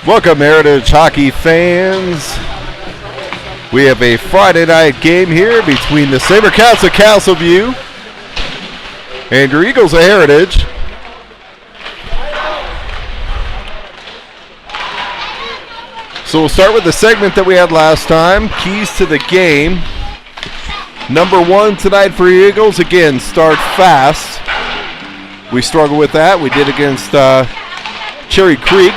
Welcome, Heritage hockey fans. We have a Friday night game here between the SaberCats of Castleview and your Eagles of Heritage. So we'll start with the segment that we had last time, keys to the game. Number one tonight for Eagles, again, start fast. We struggle with that. We did against Cherry Creek.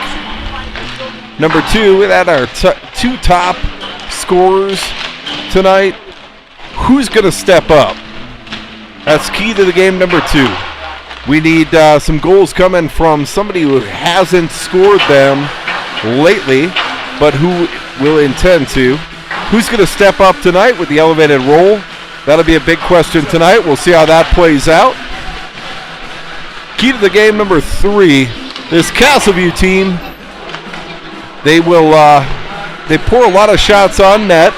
Number two, we had our two top scorers tonight. Who's going to step up? That's key to the game number two. We need some goals coming from somebody who hasn't scored them lately, but who will intend to. Who's going to step up tonight with the elevated role? That'll be a big question tonight. We'll see how that plays out. Key to the game number three, this Castleview team, they will they pour a lot of shots on net.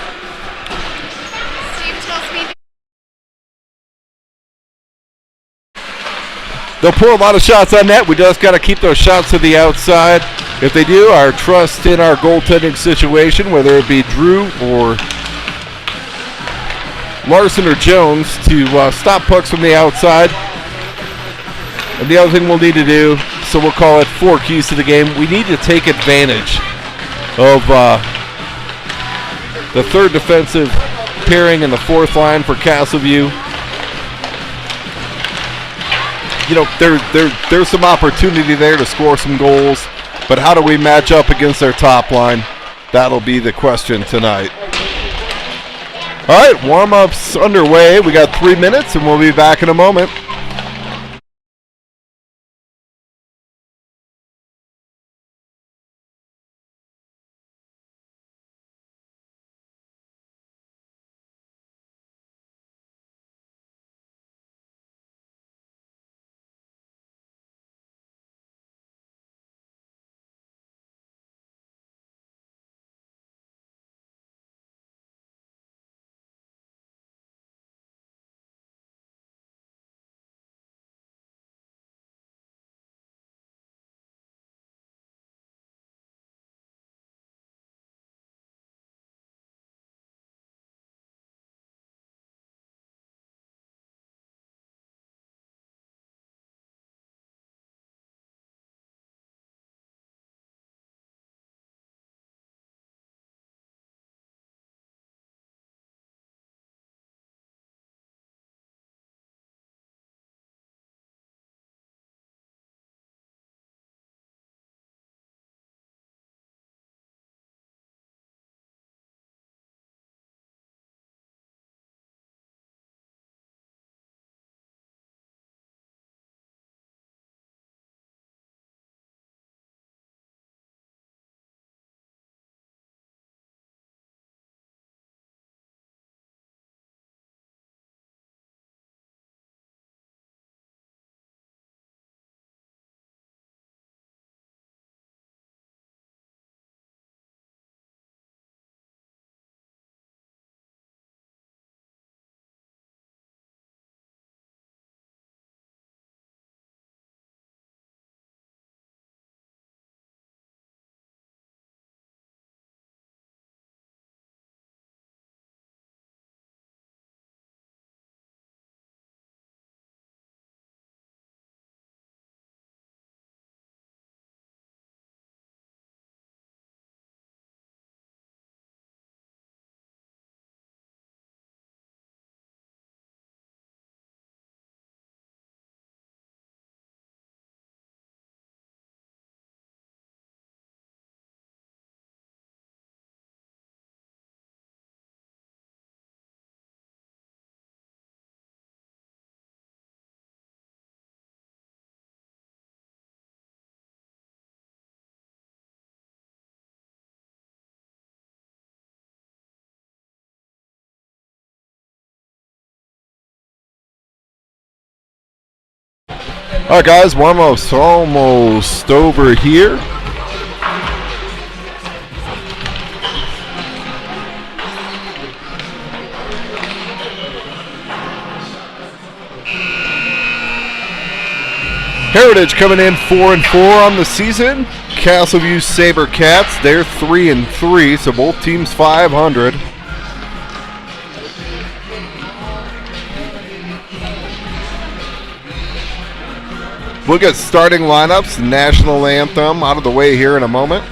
They'll pour a lot of shots on net. We just got to keep those shots to the outside. If they do, our trust in our goaltending situation, whether it be Drew or Larson or Jones, to stop pucks from the outside. And the other thing we'll need to do, so we'll call it four keys to the game, we need to take advantage of the third defensive pairing and the fourth line for Castleview. You know, there's some opportunity there to score some goals, but how do we match up against their top line? That'll be the question tonight. All right, warm-up's underway. We got 3 minutes, and we'll be back in a moment. All right, guys, warm-up's almost over here. Heritage coming in 4-4 on the season. Castleview SaberCats, they're 3-3, so both teams 500. We'll get starting lineups, national anthem out of the way here in a moment.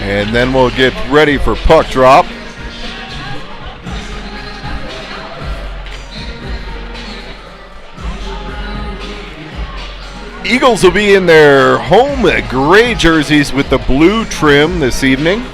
And then we'll get ready for puck drop. Eagles will be in their home gray jerseys with the blue trim this evening.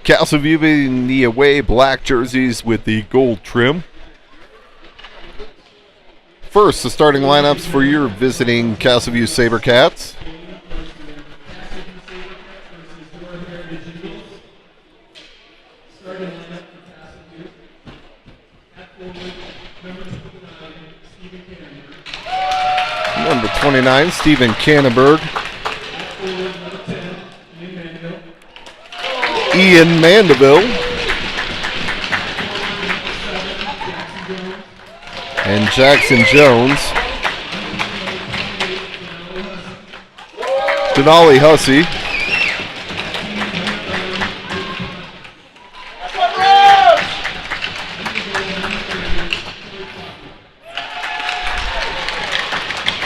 Castleview in the away black jerseys with the gold trim. First, the starting lineups for your visiting Castleview SaberCats. Number 29, Stephen Cannonberg. Ian Mandeville. And Jackson Jones. Denali Hussey.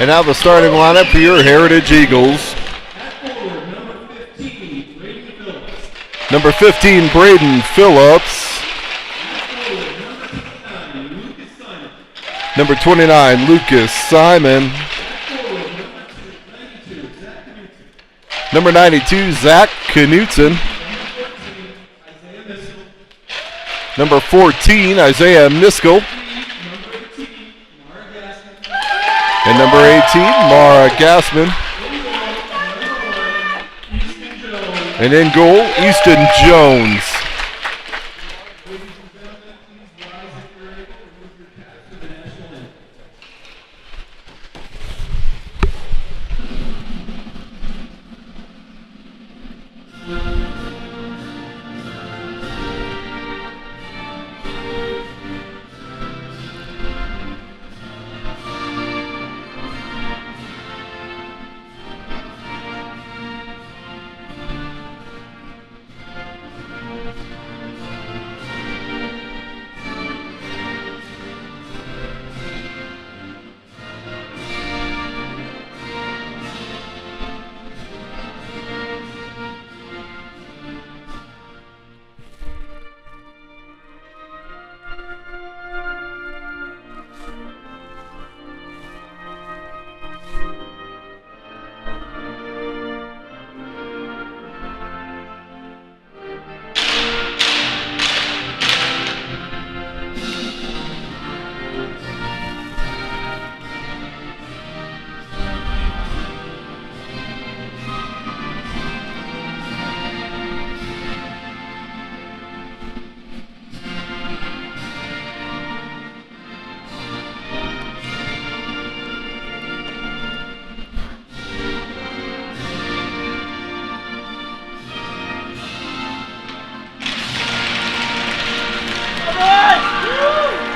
And now the starting lineup for your Heritage Eagles. Number 15, Braden Phillips. Number 29, Lucas Simon. Number 92, Zach Knutson. Number 14, Isaiah Miskell. And number 18, Mara Gassman. And in goal, Easton Jones.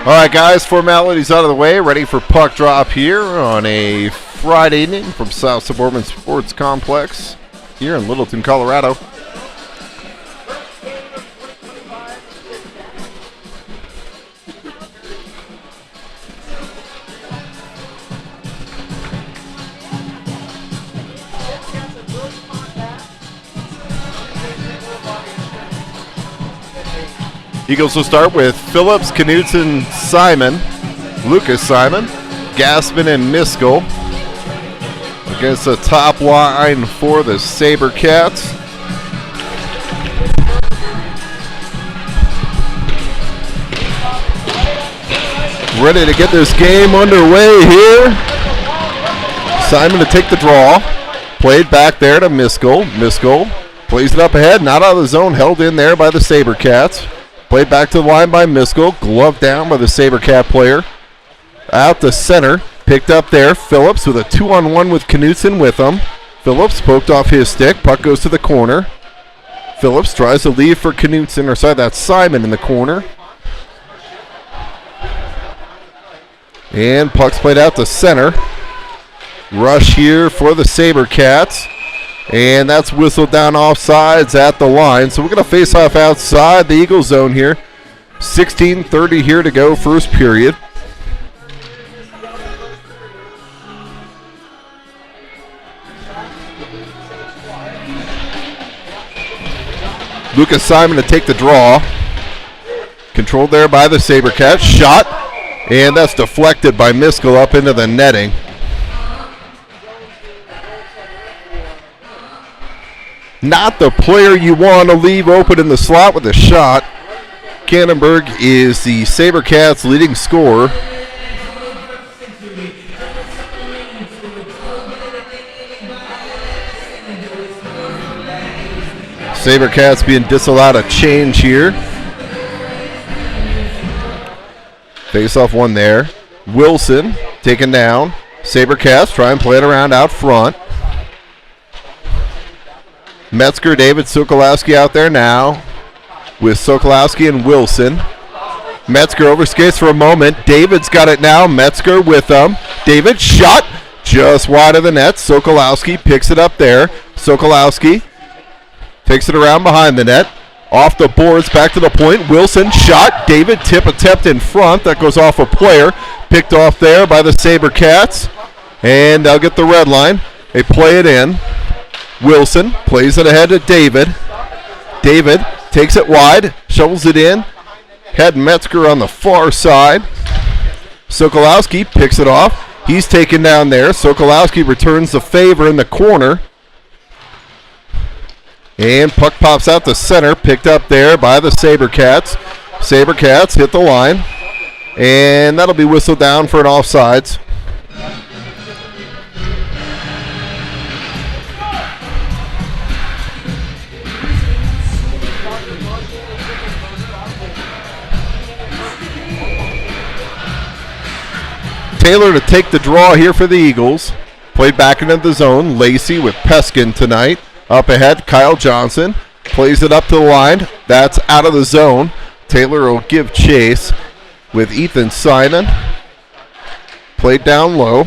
All right, guys, formalities out of the way. Ready for puck drop here on a Friday evening from South Suburban Sports Complex here in Littleton, Colorado. Eagles will start with Phillips, Knutson, Simon, Lucas Simon, Gassman, and Miskell against the top line for the SaberCats. Ready to get this game underway here. Simon to take the draw. Played back there to Miskell. Miskell Plays it up ahead, not out of the zone, held in there by the SaberCats. Played back to the line by Miskell, gloved down by the SaberCat player. Out to center, picked up there. Phillips with a 2-on-1 with Knutson with him. Phillips poked off his stick, puck goes to the corner. Phillips tries to leave for Knutson, or sorry, that's Simon in the corner. And puck's played out to center. Rush here for the SaberCats. And that's whistled down offsides at the line. So we're going to face off outside the Eagle zone here. 16:30 here to go, first period. Lucas Simon to take the draw. Controlled there by the SaberCats. Shot. And that's deflected by Miskell up into the netting. Not the player you want to leave open in the slot with a shot. Cannonberg is the SaberCats' leading scorer. SaberCats being disallowed a change here. Face-off one there. Wilson taken down. SaberCats try and play it around out front. Metzger, David Sokolowski out there now with Sokolowski and Wilson. Metzger overskates for a moment. David's got it now. Metzger with them. David shot just wide of the net. Sokolowski picks it up there. Sokolowski takes it around behind the net. Off the boards, back to the point. Wilson shot. David tip attempt in front. That goes off a player. Picked off there by the SaberCats. And they'll get the red line. They play it in. Wilson plays it ahead to David. David takes it wide, shovels it in. Had Metzger on the far side. Sokolowski picks it off. He's taken down there. Sokolowski returns the favor in the corner. And puck pops out to center, picked up there by the SaberCats. SaberCats hit the line. And that'll be whistled down for an offsides. Taylor to take the draw here for the Eagles. Played back into the zone. Lacey with Peskin tonight. Up ahead, Kyle Johnson. Plays it up to the line. That's out of the zone. Taylor will give chase with Ethan Simon. Played down low.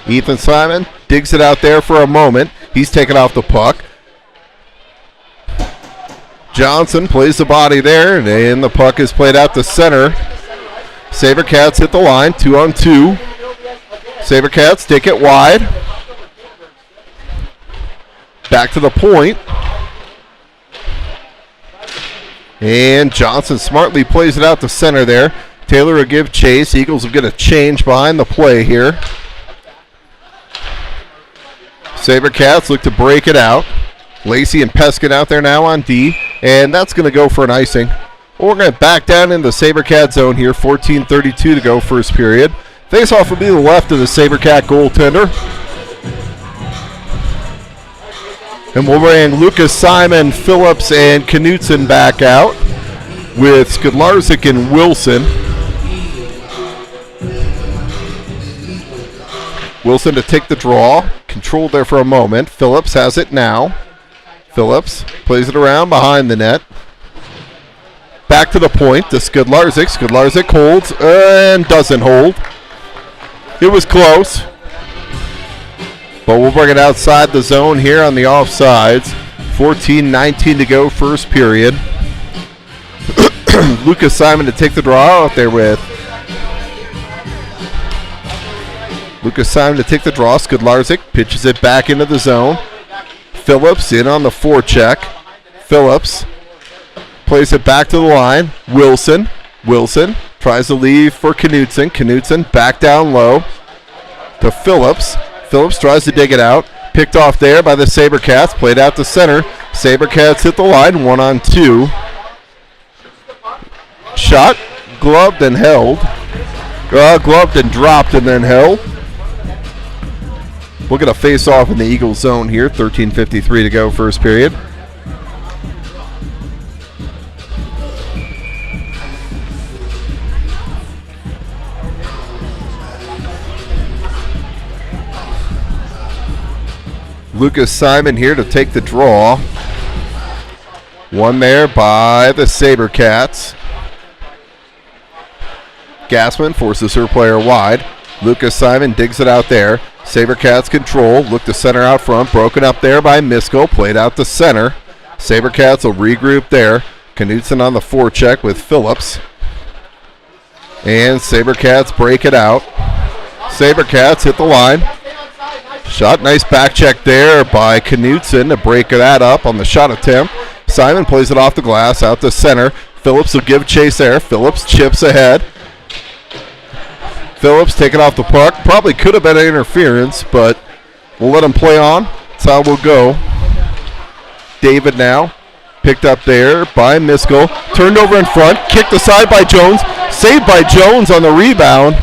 Ethan Simon digs it out there for a moment. He's taken off the puck. Johnson plays the body there, and the puck is played out to center. SaberCats hit the line, 2-on-2. SaberCats take it wide. Back to the point. And Johnson smartly plays it out to center there. Taylor will give chase. Eagles will get a change behind the play here. SaberCats look to break it out. Lacey and Peskin out there now on D. And that's going to go for an icing. We're going to back down in the SaberCat zone here. 14:32 to go, first period. Face-off will be the left of the SaberCat goaltender. And we'll bring Lucas Simon, Phillips, and Knutson back out with Skidlarczyk and Wilson. Wilson to take the draw. Controlled there for a moment. Phillips has it now. Phillips plays it around behind the net. Back to the point to Skidlarczyk. Skidlarczyk holds and doesn't hold. It was close. But we'll bring it outside the zone here on the offsides. 14:19 to go, first period. Lucas Simon to take the draw out there with. Lucas Simon to take the draw. Skidlarczyk pitches it back into the zone. Phillips in on the forecheck. Phillips plays it back to the line. Wilson tries to leave for Knutson. Knutson back down low to Phillips. Phillips tries to dig it out. Picked off there by the SaberCats. Played out to center. SaberCats hit the line. 1-on-2. Shot. Gloved and held. Gloved and dropped and then held. We'll get a face-off in the Eagles zone here. 13:53 to go, first period. Lucas Simon here to take the draw. One there by the SaberCats. Gassman forces her player wide. Lucas Simon digs it out there. SaberCats control. Look to center out front. Broken up there by Misko. Played out to center. SaberCats will regroup there. Knutson on the forecheck with Phillips. And SaberCats break it out. SaberCats hit the line. Shot, nice back check there by Knutson to break that up on the shot attempt. Simon plays it off the glass, out to center. Phillips will give chase there. Phillips chips ahead. Phillips taking off the puck. Probably could have been an interference, but we'll let him play on. That's how we'll go. David now, picked up there by Misko. Turned over in front, kicked aside by Jones. Saved by Jones on the rebound.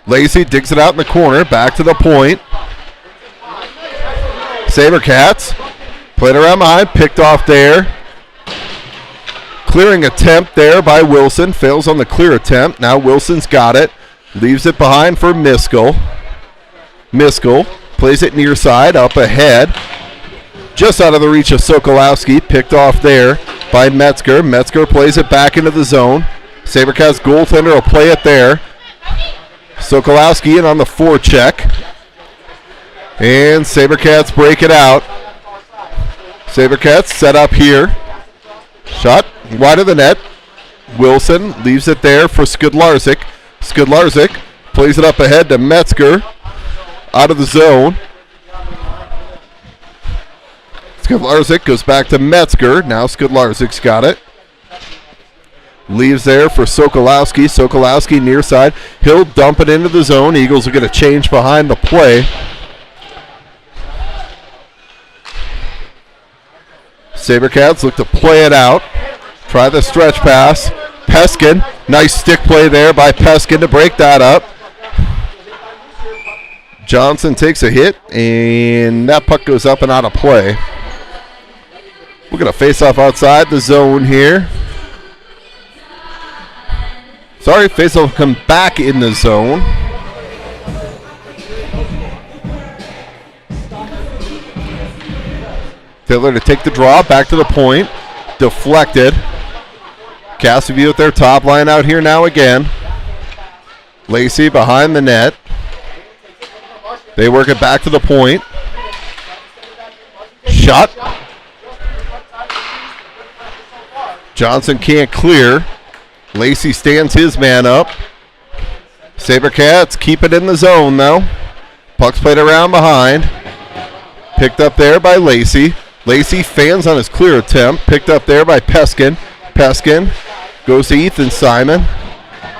Lacey digs it out in the corner, back to the point. SaberCats played around behind, picked off there. Clearing attempt there by Wilson, fails on the clear attempt. Now Wilson's got it, leaves it behind for Miskell. Miskell plays it near side, up ahead. Just out of the reach of Sokolowski, picked off there by Metzger. Metzger plays it back into the zone. SaberCats goaltender will play it there. Sokolowski in on the forecheck. And SaberCats break it out. SaberCats set up here. Shot wide of the net. Wilson leaves it there for Skudlarczyk. Skudlarczyk plays it up ahead to Metzger. Out of the zone. Skudlarczyk goes back to Metzger. Now Skudlarzyk's got it. Leaves there for Sokolowski. Sokolowski near side. He'll dump it into the zone. Eagles are going to change behind the play. SaberCats look to play it out. Try the stretch pass. Peskin. Nice stick play there by Peskin to break that up. Johnson takes a hit, and that puck goes up and out of play. We're going to face off outside the zone here. Sorry, face will come back in the zone. Fiddler to take the draw, back to the point. Deflected. Castleview at their top line out here now again. Lacey behind the net. They work it back to the point. Shot. Johnson can't clear. Lacey stands his man up. SaberCats keep it in the zone though. Puck's played around behind. Picked up there by Lacey. Lacey fans on his clear attempt. Picked up there by Peskin. Peskin goes to Ethan Simon.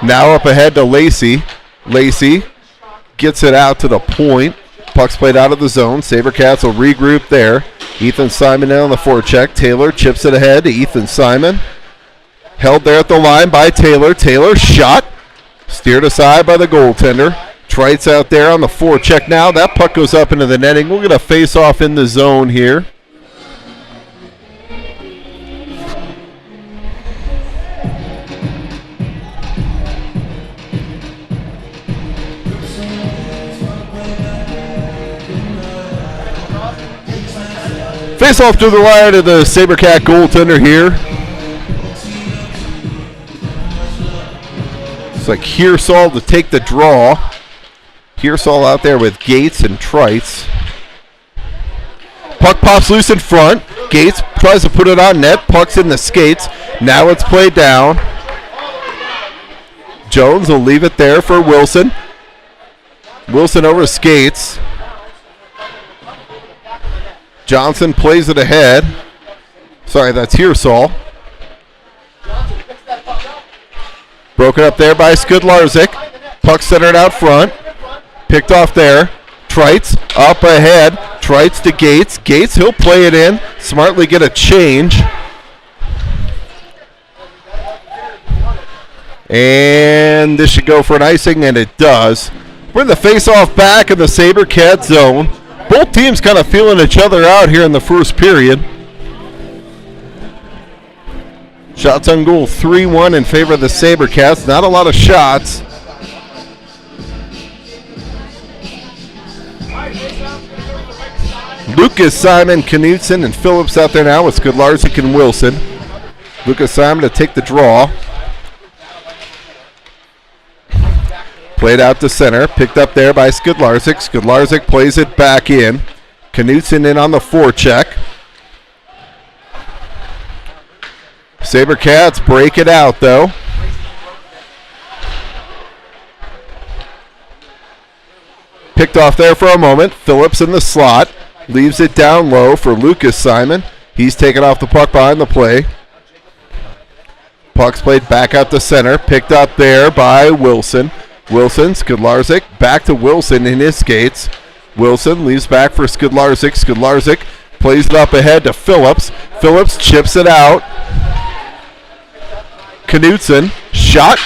Now up ahead to Lacey. Lacey gets it out to the point. Puck's played out of the zone. SaberCats will regroup there. Ethan Simon in on the forecheck. Taylor chips it ahead to Ethan Simon. Held there at the line by Taylor. Taylor shot. Steered aside by the goaltender. Trites out there on the forecheck now. That puck goes up into the netting. We're going to face off in the zone here. Face off to the right of the SaberCat goaltender here. It's like Hirsal to take the draw. Hirsal out there with Gates and Trites. Puck pops loose in front. Gates tries to put it on net. Puck's in the skates. Now it's played down. Jones will leave it there for Wilson. Wilson over skates. Johnson plays it ahead. Sorry, that's Hirsal. Broken up there by Skudlarczyk. Puck centered out front. Picked off there. Trites up ahead. Trites to Gates. Gates, he'll play it in. Smartly get a change. And this should go for an icing, and it does. We're in the face-off back in the SaberCat zone. Both teams kind of feeling each other out here in the first period. Shots on goal 3-1 in favor of the SaberCats. Not a lot of shots. Lucas, Simon, Knutson, and Phillips out there now with Skudlarczyk and Wilson. Lucas Simon to take the draw. Played out to center. Picked up there by Skudlarczyk. Skudlarczyk plays it back in. Knutson in on the forecheck. SaberCats break it out, though. Picked off there for a moment. Phillips in the slot. Leaves it down low for Lucas Simon. He's taken off the puck behind the play. Puck's played back out to center. Picked up there by Wilson. Wilson, Skudlarczyk, back to Wilson in his skates. Wilson leaves back for Skudlarczyk. Skudlarczyk plays it up ahead to Phillips. Phillips chips it out. Knutson, shot.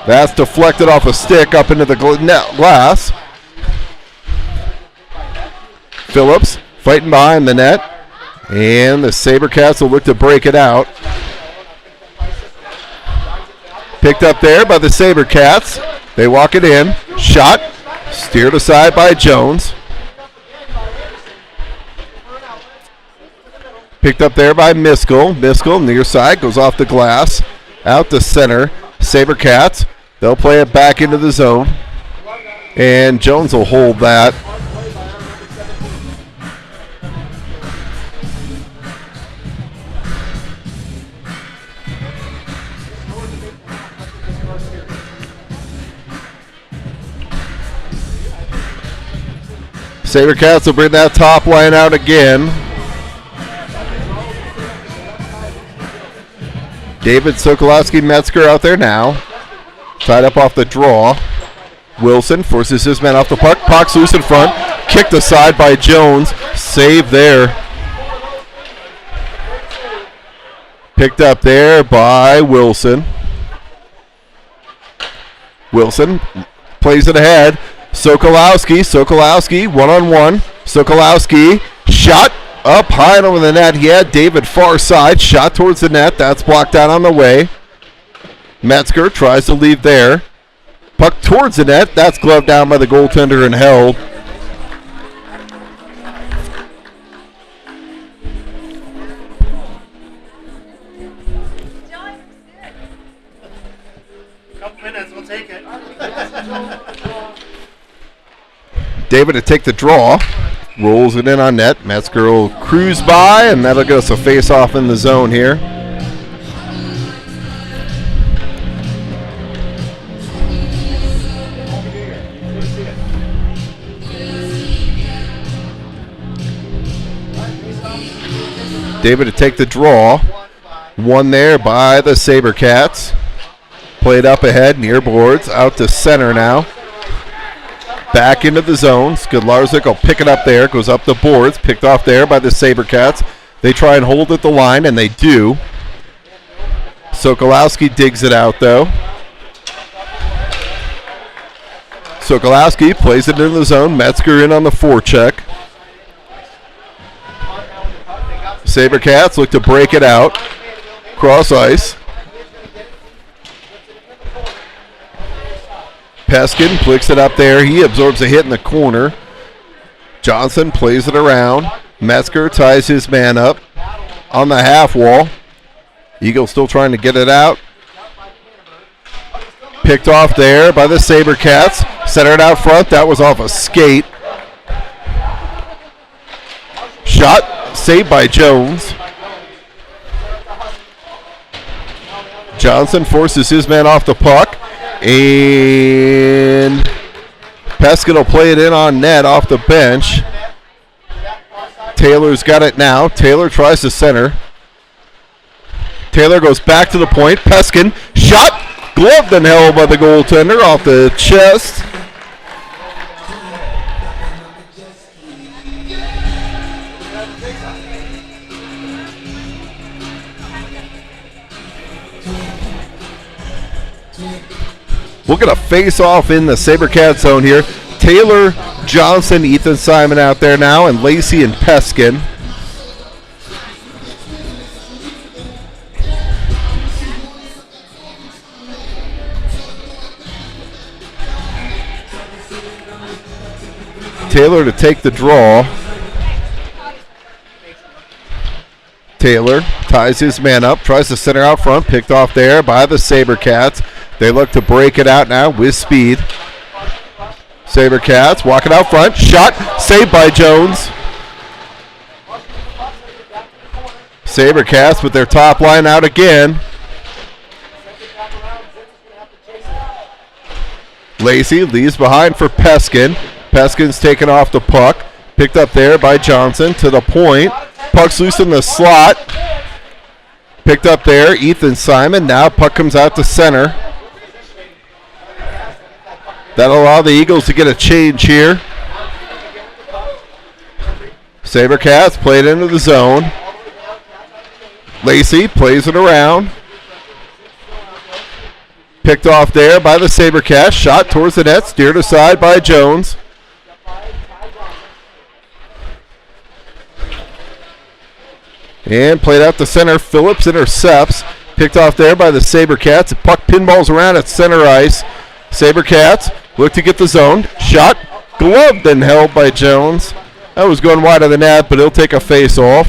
That's deflected off a stick up into the glass. Phillips fighting behind the net. And the SaberCats will look to break it out. Picked up there by the SaberCats. They walk it in. Shot. Steered aside by Jones. Picked up there by Miskell. Miskell near side goes off the glass. Out to center. SaberCats. They'll play it back into the zone. And Jones will hold that. SaberCats will bring that top line out again. David Sokolowski Metzger out there now. Tied up off the draw. Wilson forces his man off the puck. Puck's loose in front. Kicked aside by Jones. Save there. Picked up there by Wilson. Wilson plays it ahead. Sokolowski, one-on-one. Sokolowski, shot up high and over the net. He had David far side, shot towards the net. That's blocked out on the way. Metzger tries to leave there. Puck towards the net. That's gloved down by the goaltender and held. Couple minutes, we'll take it. David to take the draw. Rolls it in on net. Metzger will cruise by, and that'll get us a face-off in the zone here. David to take the draw. One there by the SaberCats. Played up ahead, near boards. Out to center now. Back into the zone. Skudlarczyk will pick it up there. Goes up the boards. Picked off there by the SaberCats. They try and hold at the line, and they do. Sokolowski digs it out, though. Sokolowski plays it into the zone. Metzger in on the forecheck. SaberCats look to break it out. Cross ice. Peskin flicks it up there. He absorbs a hit in the corner. Johnson plays it around. Metzger ties his man up on the half wall. Eagle still trying to get it out. Picked off there by the SaberCats. Centered out front. That was off a skate. Shot saved by Jones. Johnson forces his man off the puck. And Peskin will play it in on net off the bench. Taylor's got it now. Taylor tries to center. Taylor goes back to the point. Peskin, shot, gloved and held by the goaltender off the chest. We'll get a face-off in the SaberCat zone here. Taylor, Johnson, Ethan Simon out there now, and Lacey and Peskin. Taylor to take the draw. Taylor ties his man up, tries to center out front, picked off there by the SaberCats. They look to break it out now with speed. SaberCats walking out front, shot, saved by Jones. SaberCats with their top line out again. Lacey leaves behind for Peskin. Peskin's taken off the puck. Picked up there by Johnson to the point. Puck's loose in the slot. Picked up there, Ethan Simon. Now puck comes out to center. That'll allow the Eagles to get a change here. SaberCats played into the zone. Lacey plays it around. Picked off there by the SaberCats. Shot towards the net, steered aside by Jones. And played out to center. Phillips intercepts. Picked off there by the SaberCats. The puck pinballs around at center ice. SaberCats look to get the zone. Shot. Gloved and held by Jones. That was going wide of the net, but he'll take a face-off.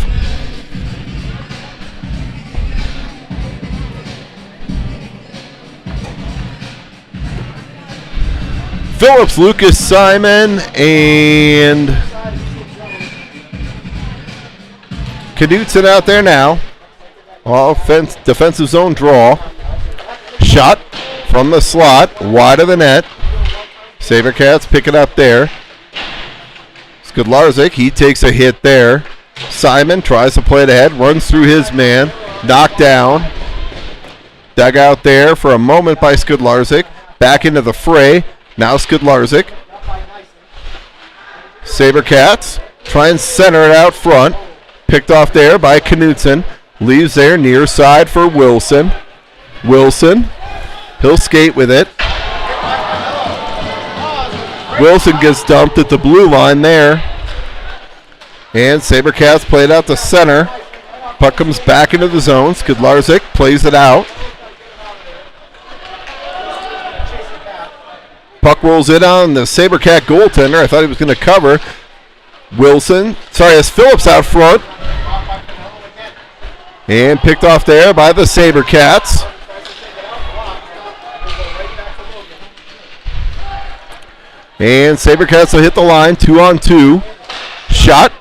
Phillips, Lucas, Simon, and Knudsen out there now. Defensive zone draw. Shot from the slot, wide of the net. SaberCats pick it up there. Skudlarczyk, he takes a hit there. Simon tries to play it ahead, runs through his man, knocked down. Dug out there for a moment by Skudlarczyk. Back into the fray. Now Skudlarczyk. SaberCats try and center it out front. Picked off there by Knudsen. Leaves there near side for Wilson. Wilson. He'll skate with it. Wilson gets dumped at the blue line there. And SaberCats played out to center. Puck comes back into the zone. Skudlarczyk plays it out. Puck rolls in on the SaberCat goaltender. I thought he was going to cover. Wilson. Sorry, it's Phillips out front. And picked off there by the SaberCats. And SaberCats will hit the line, 2-on-2. Shot.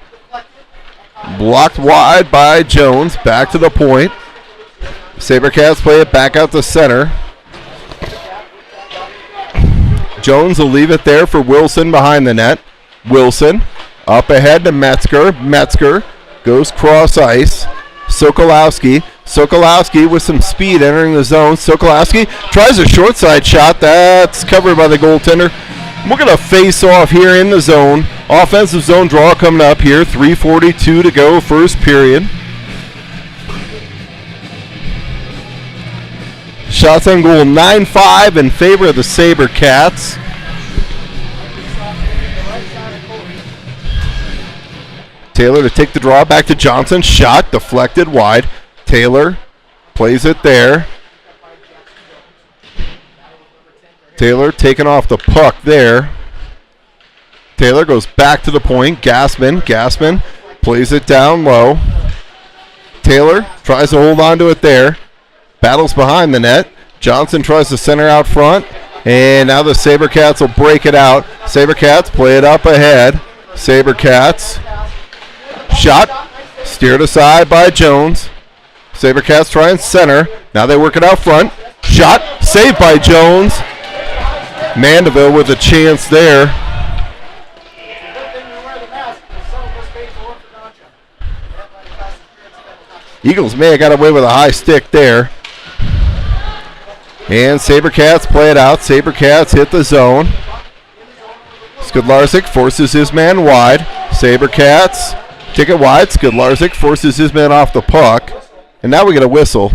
Blocked wide by Jones. Back to the point. SaberCats play it back out to center. Jones will leave it there for Wilson behind the net. Wilson up ahead to Metzger. Metzger goes cross ice. Sokolowski. Sokolowski with some speed entering the zone. Sokolowski tries a short side shot. That's covered by the goaltender. We're going to face off here in the zone. Offensive zone draw coming up here. 3:42 to go, first period. Shots on goal 9-5 in favor of the SaberCats. Taylor to take the draw back to Johnson. Shot deflected wide. Taylor plays it there. Taylor taking off the puck there. Taylor goes back to the point. Gassman plays it down low. Taylor tries to hold on to it there. Battles behind the net. Johnson tries to center out front. And now the SaberCats will break it out. SaberCats play it up ahead. SaberCats. Shot. Steered aside by Jones. SaberCats try and center. Now they work it out front. Shot. Saved by Jones. Mandeville with a chance there. Eagles may have got away with a high stick there. And SaberCats play it out. SaberCats hit the zone. Skudlarczyk forces his man wide. SaberCats take it wide. Skudlarczyk forces his man off the puck. And now we get a whistle.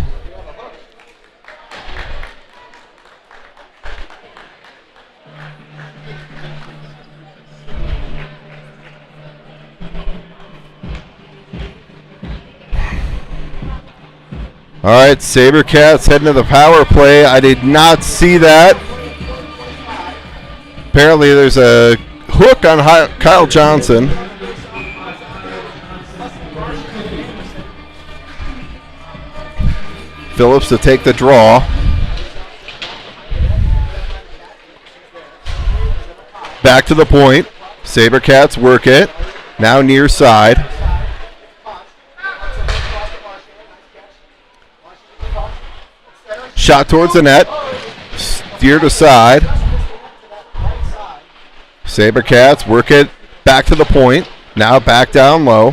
All right, SaberCats heading to the power play. I did not see that. Apparently there's a hook on Kyle Johnson. Phillips to take the draw. Back to the point. SaberCats work it. Now near side. Shot towards the net. Steered aside. SaberCats work it back to the point. Now back down low.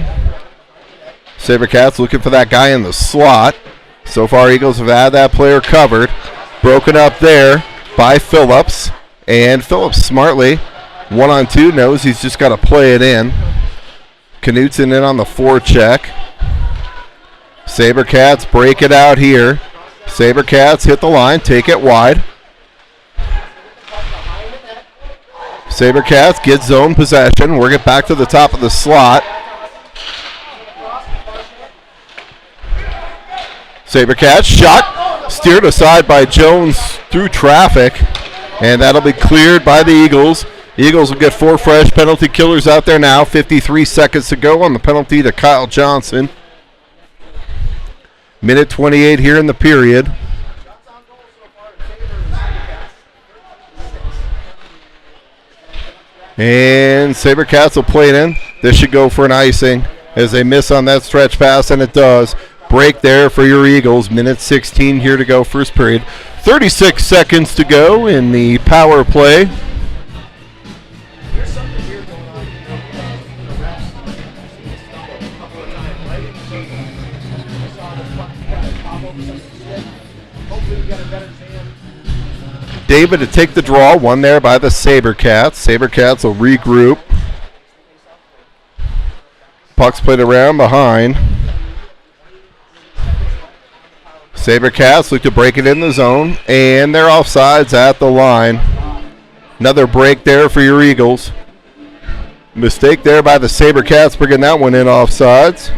SaberCats looking for that guy in the slot. So far, Eagles have had that player covered. Broken up there by Phillips. And Phillips smartly, 1-on-2, knows he's just got to play it in. Knutson in on the forecheck. SaberCats break it out here. SaberCats hit the line, take it wide. SaberCats get zone possession, work it back to the top of the slot. SaberCats shot, steered aside by Jones through traffic, and that'll be cleared by the Eagles. Eagles will get 4 fresh penalty killers out there now. 53 seconds to go on the penalty to Kyle Johnson. Minute 28 here in the period. And SaberCats will play it in. This should go for an icing as they miss on that stretch pass, and it does. Break there for your Eagles. Minute 16 here to go, first period. 36 seconds to go in the power play. David to take the draw, one there by the SaberCats. SaberCats will regroup. Puck's played around behind. SaberCats look to break it in the zone, and they're offsides at the line. Another break there for your Eagles. Mistake there by the SaberCats, bringing that one in offsides.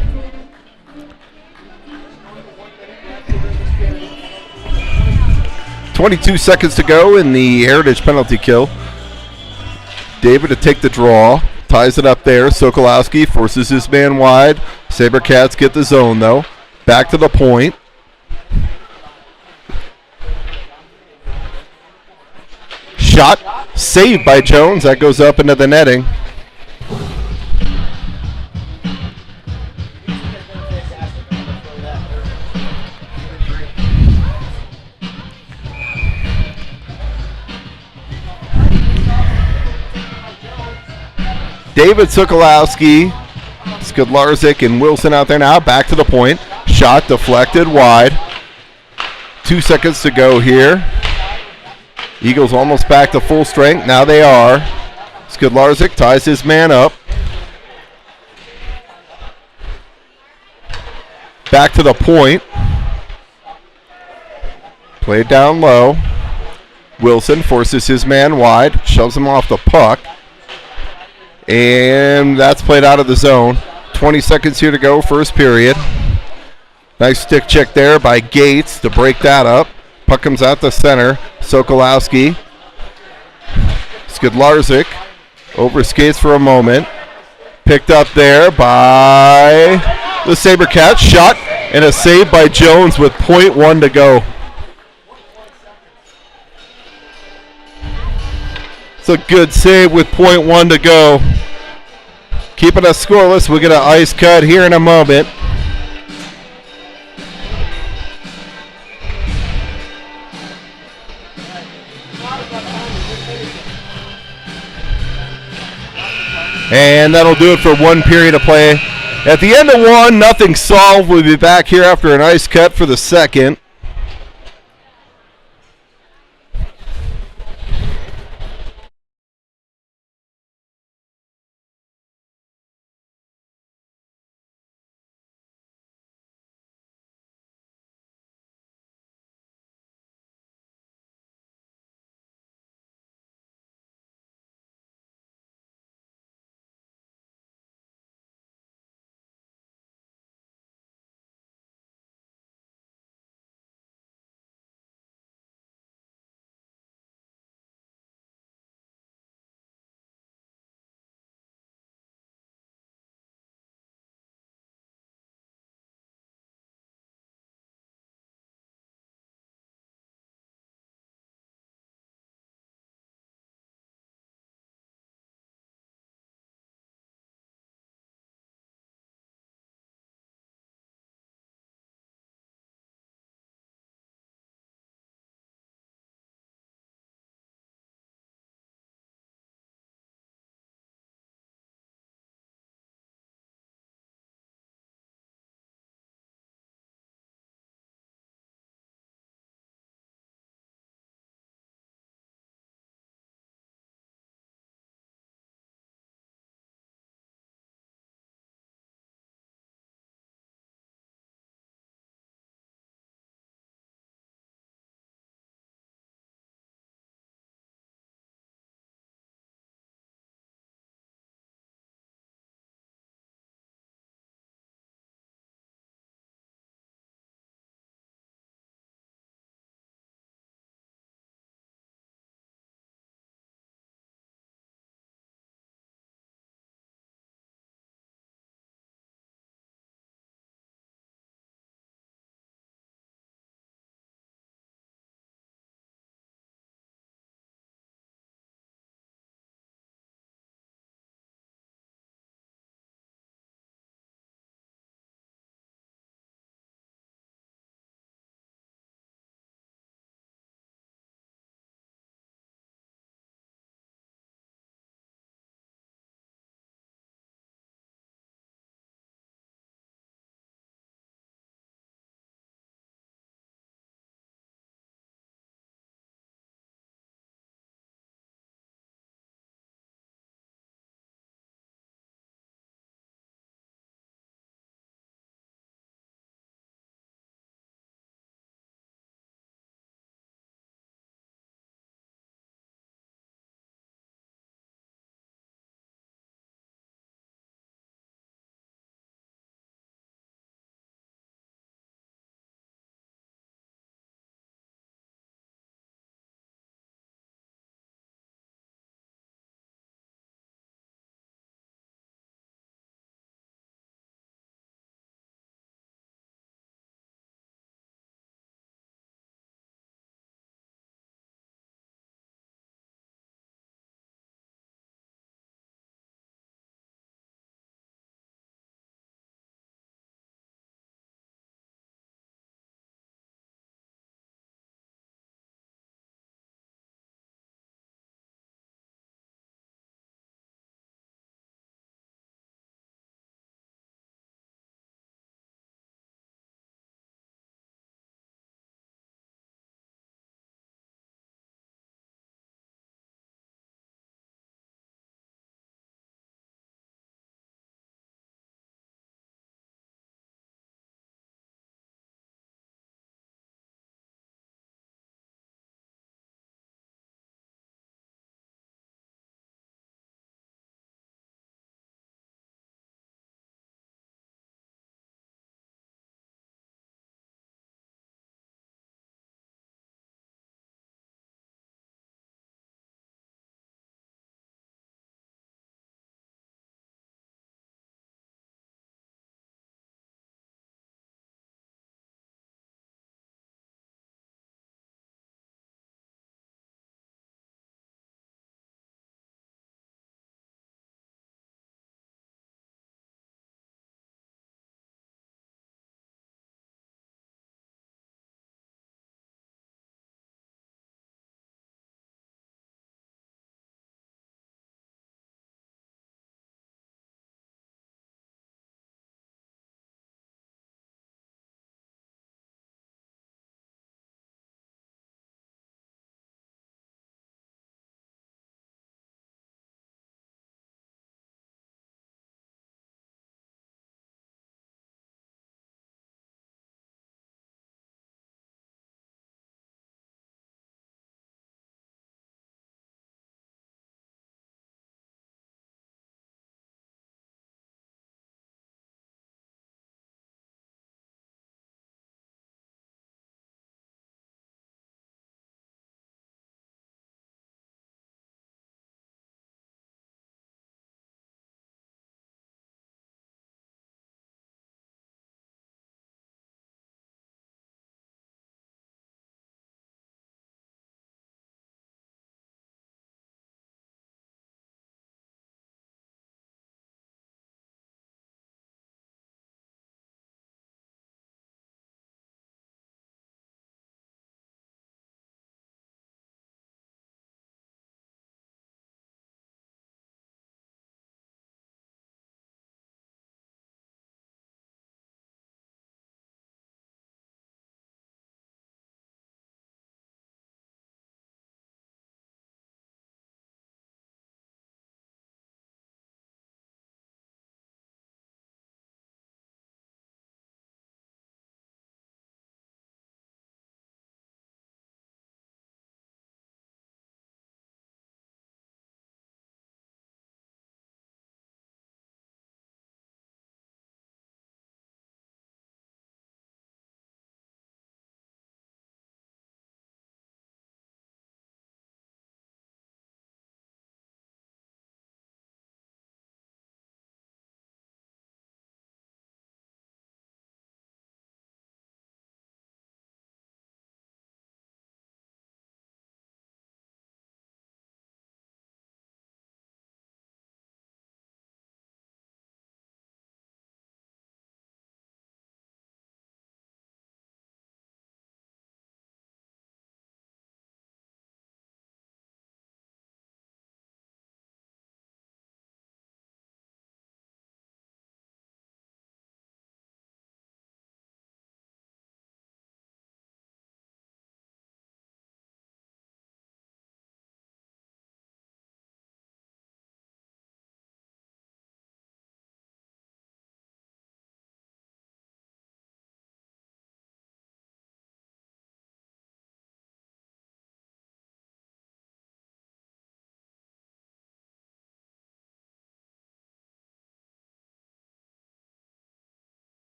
.22 seconds to go in the Heritage penalty kill. David to take the draw. Ties it up there. Sokolowski forces his man wide. SaberCats get the zone, though. Back to the point. Shot saved by Jones. That goes up into the netting. David Sokolowski, Skidlarzik, and Wilson out there now. Back to the point. Shot deflected wide. 2 seconds to go here. Eagles almost back to full strength. Now they are. Skidlarzik ties his man up. Back to the point. Played down low. Wilson forces his man wide. Shoves him off the puck. And that's played out of the zone. 20 seconds here to go, first period. Nice stick check there by Gates to break that up. Puck comes out the center. Sokolowski. Skidlarzik overskates for a moment. Picked up there by the SaberCats. Shot and a save by Jones with .1 to go. It's a good save with .1 to go. Keeping us scoreless. We'll get an ice cut here in a moment. And that'll do it for one period of play. At the end of one, nothing solved. We'll be back here after an ice cut for the second.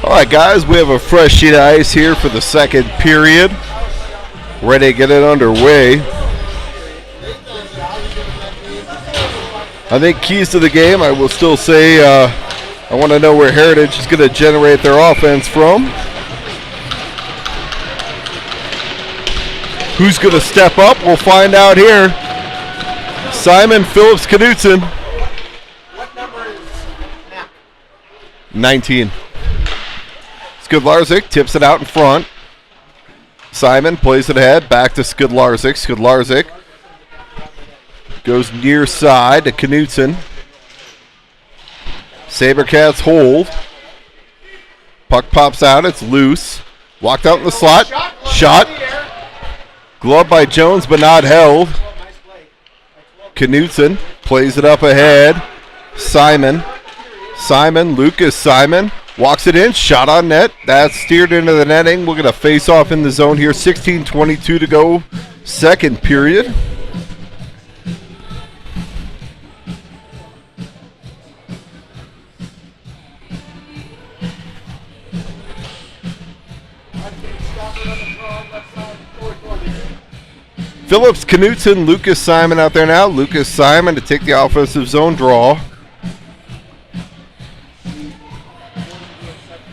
All right, guys, we have a fresh sheet of ice here for the second period. Ready to get it underway. I think keys to the game, I will still say I want to know where Heritage is going to generate their offense from. Who's going to step up? We'll find out here. Simon Phillips Knutson. What number is Mac? 19. Skudlarczyk tips it out in front. Simon plays it ahead, back to Skudlarczyk. Skudlarczyk goes near side to Knutson. Sabercats hold. Puck pops out, it's loose. Walked out in the slot. Shot. Glove by Jones, but not held. Knutson plays it up ahead. Simon, Lucas Simon. Walks it in, shot on net. That's steered into the netting. We're going to face off in the zone here. 16:22 to go, second period. Phillips, Knutson, Lucas Simon out there now. Lucas Simon to take the offensive zone draw.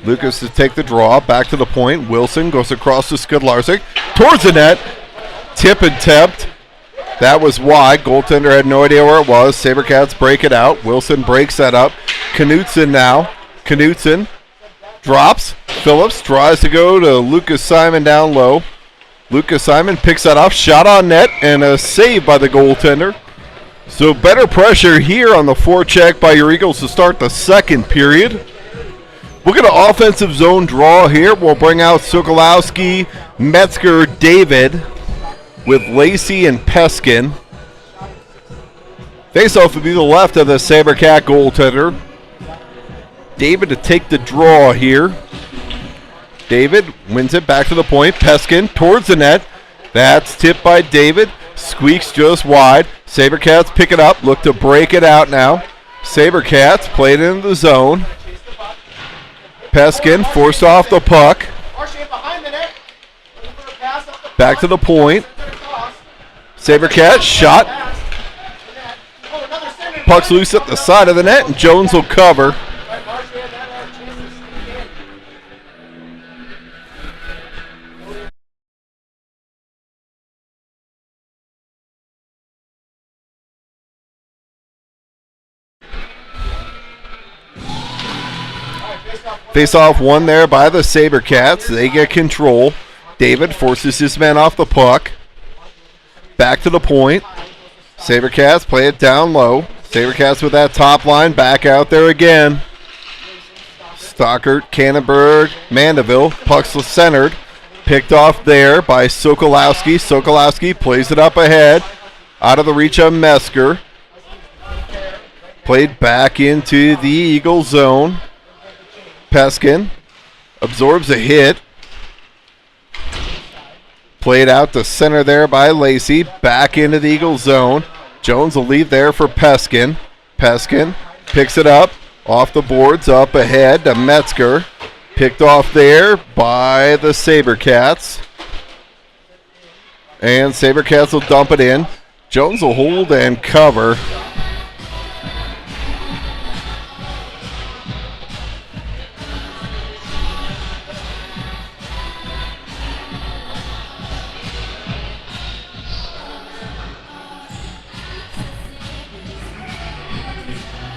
Lucas to take the draw, back to the point. Wilson goes across to Skudlarczyk, towards the net. Tip and tipped. That was wide. Goaltender had no idea where it was. Sabercats break it out. Wilson breaks that up. Knutson now. Knutson drops. Phillips tries to go to Lucas Simon down low. Lucas Simon picks that off. Shot on net and a save by the goaltender. So better pressure here on the forecheck by your Eagles to start the second period. We'll get an offensive zone draw here. We'll bring out Sokolowski, Metzger, David with Lacey and Peskin. Faceoff would be the left of the Sabercat goaltender. David to take the draw here. David wins it back to the point. Peskin towards the net. That's tipped by David. Squeaks just wide. Sabercats pick it up. Look to break it out now. Sabercats played into the zone. Peskin forced off the puck. Back to the point. Sabercat shot. Puck's loose at the side of the net, and Jones will cover. Face-off won there by the Sabercats. They get control. David forces his man off the puck. Back to the point. Sabercats play it down low. Sabercats with that top line. Back out there again. Stockert, Cannonberg, Mandeville. Puck's centered. Picked off there by Sokolowski. Sokolowski plays it up ahead. Out of the reach of Metzger. Played back into the Eagle zone. Peskin absorbs a hit. Played out to center there by Lacey. Back into the Eagle zone. Jones will leave there for Peskin. Peskin picks it up. Off the boards, up ahead to Metzger. Picked off there by the Sabercats. And Sabercats will dump it in. Jones will hold and cover.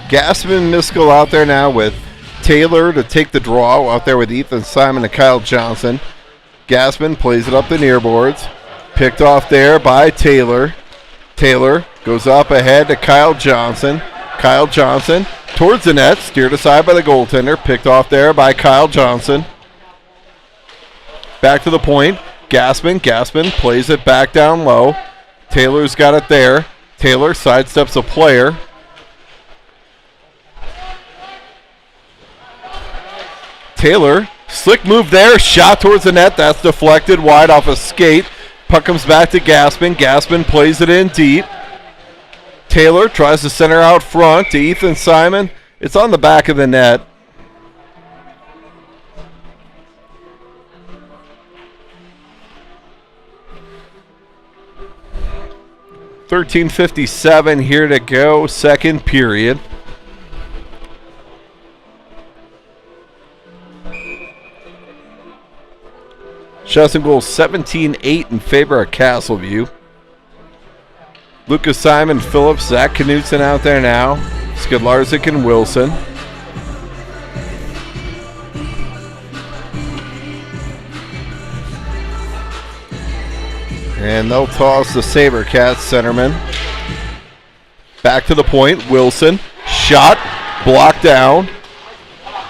Gassman Miskell out there now with Taylor to take the draw out there with Ethan Simon and Kyle Johnson. Gassman plays it up the near boards. Picked off there by Taylor. Taylor goes up ahead to Kyle Johnson. Kyle Johnson towards the net, steered aside by the goaltender. Picked off there by Kyle Johnson. Back to the point. Gassman plays it back down low. Taylor's got it there. Taylor sidesteps a player. Taylor, slick move there, shot towards the net. That's deflected wide off a skate. Puck comes back to Gaspin. Gaspin plays it in deep. Taylor tries to center out front to Ethan Simon. It's on the back of the net. 13:57 here to go, second period. Shots and goals 17-8 in favor of Castleview. Lucas Simon, Phillips, Zach Knutson out there now. Skidlarczyk and Wilson. And they'll toss the SaberCats centerman. Back to the point. Wilson. Shot. Blocked down.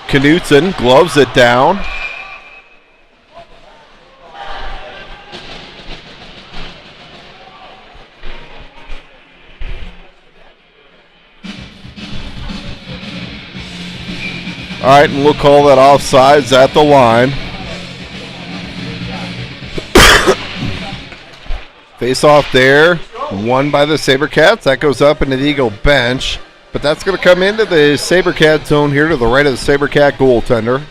Knutson gloves it down. All right, and we'll call that offsides at the line. Face off there, won by the SaberCats. That goes up into the Eagle bench, but that's going to come into the SaberCat zone here to the right of the SaberCat goaltender.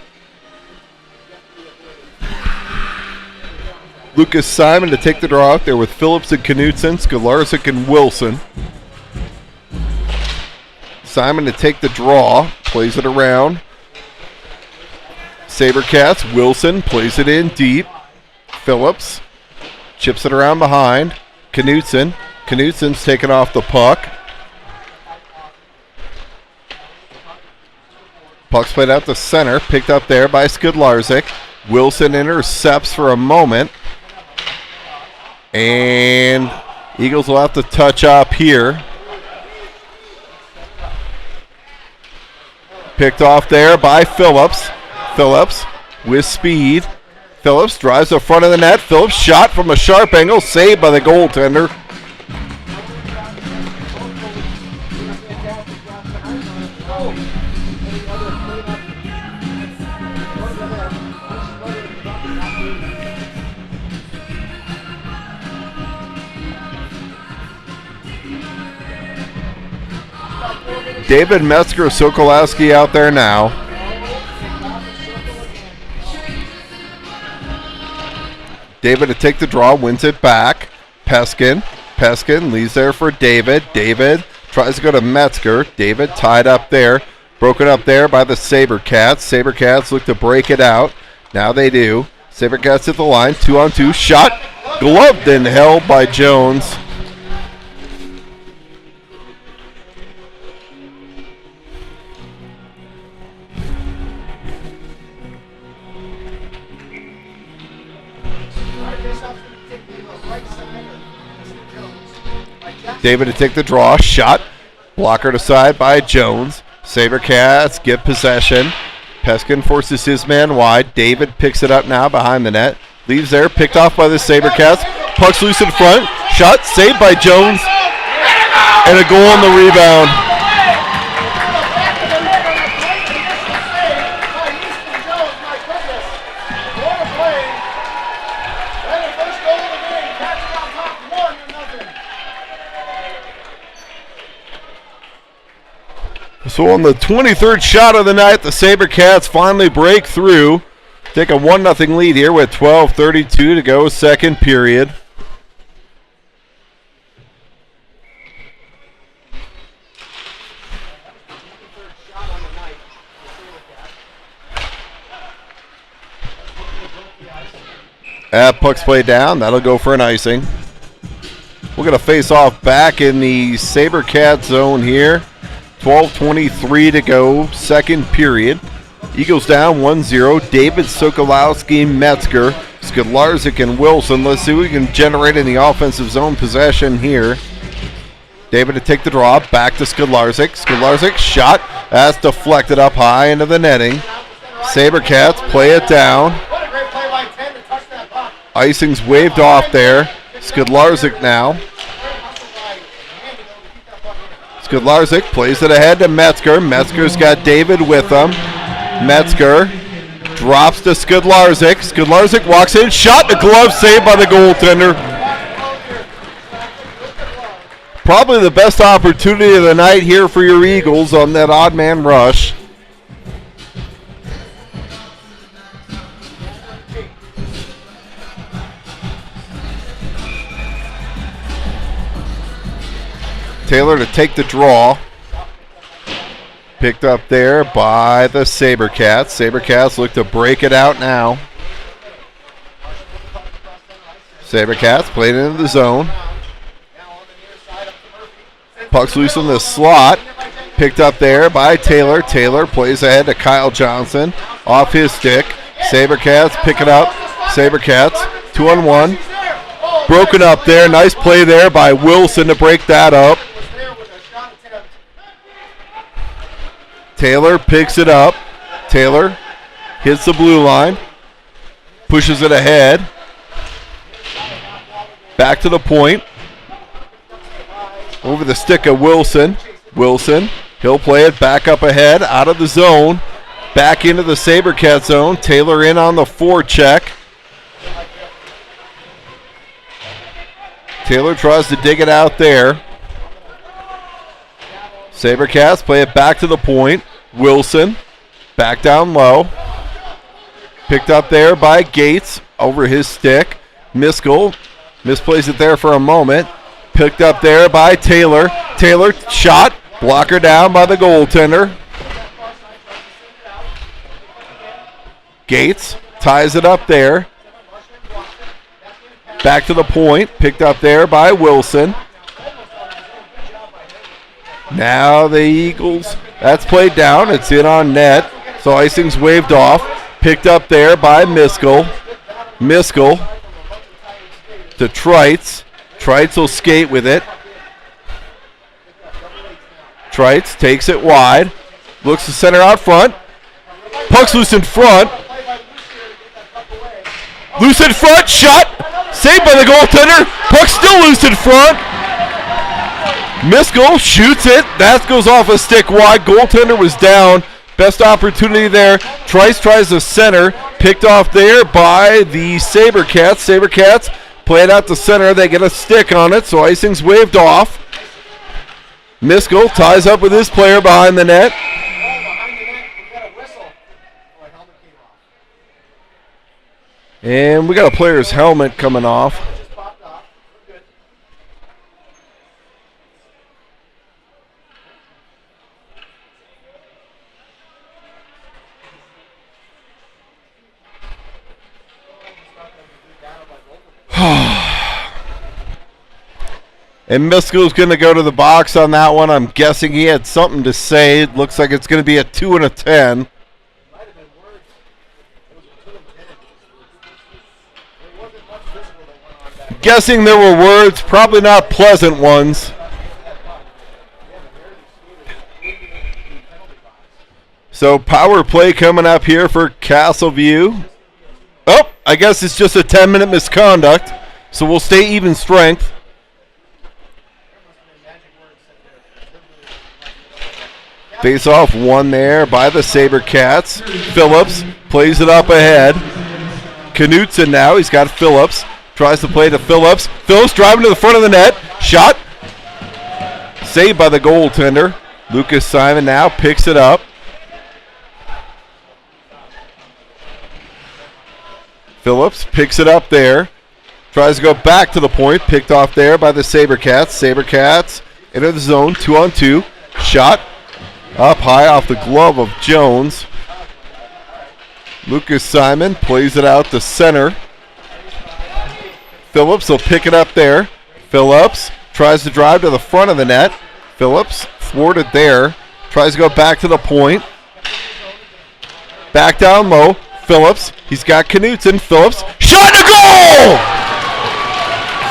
Lucas Simon to take the draw out there with Phillips and Knutson, Skidlarczyk and Wilson. Simon to take the draw, plays it around. SaberCats, Wilson plays it in deep. Phillips chips it around behind. Knutson. Knutson's taken off the puck. Puck's played out the center, picked up there by Skidlarczyk. Wilson intercepts for a moment. And Eagles will have to touch up here. Picked off there by Phillips. Phillips with speed. Phillips drives the front of the net. Phillips shot from a sharp angle, saved by the goaltender. David Metzger, Sokolowski out there now. David to take the draw, wins it back. Peskin leaves there for David. David tries to go to Metzger. David tied up there. Broken up there by the SaberCats. SaberCats look to break it out. Now they do. SaberCats at the line. 2-on-2. Shot. Gloved and held by Jones. David to take the draw. Shot. Blocker to side by Jones. SaberCats get possession. Peskin forces his man wide. David picks it up now behind the net. Leaves there. Picked off by the SaberCats. Puck's loose in front. Shot. Saved by Jones. And a goal on the rebound. So on the 23rd shot of the night, the SaberCats finally break through. Take a 1-0 lead here with 12:32 to go, second period. Puck's played down. That'll go for an icing. We're going to face off back in the SaberCat zone here. 12:23 to go, second period. Eagles down 1-0. David, Sokolowski, Metzger, Skidlarczyk, and Wilson. Let's see what we can generate in the offensive zone possession here. David to take the draw. Back to Skidlarczyk. Skidlarczyk shot. That's deflected up high into the netting. SaberCats play it down. Icing's waved off there. Skidlarczyk now. Skidlarczyk plays it ahead to Metzger. Metzger's got David with him. Metzger drops to Skidlarczyk. Skidlarczyk walks in. Shot. The glove saved by the goaltender. Probably the best opportunity of the night here for your Eagles on that odd man rush. Taylor to take the draw. Picked up there by the SaberCats. SaberCats look to break it out now. SaberCats played into the zone. Puck's loose in the slot. Picked up there by Taylor. Taylor plays ahead to Kyle Johnson. Off his stick. SaberCats pick it up. SaberCats 2-on-1. Broken up there. Nice play there by Wilson to break that up. Taylor picks it up. Taylor hits the blue line. Pushes it ahead. Back to the point. Over the stick of Wilson. Wilson, he'll play it back up ahead, out of the zone. Back into the SaberCat zone. Taylor in on the forecheck. Taylor tries to dig it out there. SaberCats play it back to the point. Wilson, back down low. Picked up there by Gates, over his stick. Miskell misplays it there for a moment. Picked up there by Taylor. Taylor shot, blocker down by the goaltender. Gates ties it up there. Back to the point, picked up there by Wilson. Now the Eagles, that's played down, it's in on net, so icing's waved off. Picked up there by Miskell. Miskell to Trites. Trites will skate with it. Trites takes it wide. Looks to center out front. Puck's loose in front. Loose in front, shot. Saved by the goaltender. Puck still loose in front. Miskell shoots it. That goes off a stick wide. Goaltender was down. Best opportunity there. Trice tries to center. Picked off there by the SaberCats. SaberCats play it out to center. They get a stick on it, so icing's waved off. Miskell ties up with his player behind the net. And we got a player's helmet coming off. And Miskell's going to go to the box on that one. I'm guessing he had something to say. It looks like it's going to be a 2 and a 10. Guessing there were words, probably not pleasant ones. So power play coming up here for Castleview. Oh, I guess it's just a 10-minute misconduct. So we'll stay even strength. Face off one there by the SaberCats. Phillips plays it up ahead. Knutson now, he's got Phillips. Tries to play to Phillips. Phillips driving to the front of the net. Shot. Saved by the goaltender. Lucas Simon now picks it up. Phillips picks it up there. Tries to go back to the point. Picked off there by the SaberCats. SaberCats into the zone. 2-on-2. Shot. Up high off the glove of Jones. Lucas Simon plays it out to center. Phillips will pick it up there. Phillips tries to drive to the front of the net. Phillips thwarted there. Tries to go back to the point. Back down low. Phillips. He's got Knutson. Phillips. Shot to goal!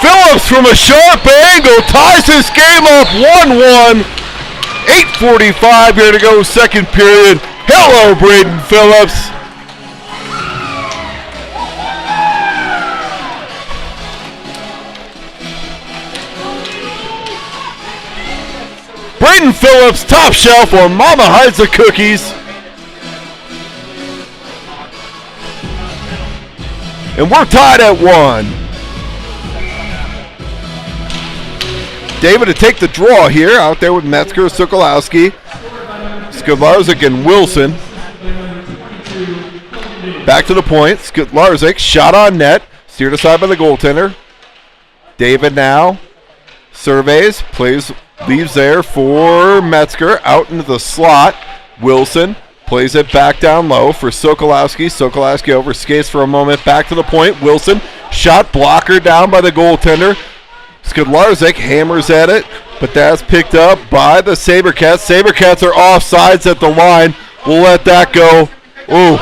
Phillips from a sharp angle ties this game up 1-1. 8:45 here to go, second period. Hello, Braden Phillips. Braden Phillips, top shelf, or Mama hides the cookies. And we're tied at 1. David to take the draw here, out there with Metzger, Sokolowski, Sklarzik, and Wilson. Back to the point. Sklarzik, shot on net, steered aside by the goaltender. David now surveys, plays Leaves there for Metzger. Out into the slot. Wilson plays it back down low for Sokolowski. Sokolowski overskates for a moment. Back to the point. Wilson. Shot blocker down by the goaltender. Skidlarczyk hammers at it, but that's picked up by the SaberCats. SaberCats are offsides at the line. We'll let that go. Ooh.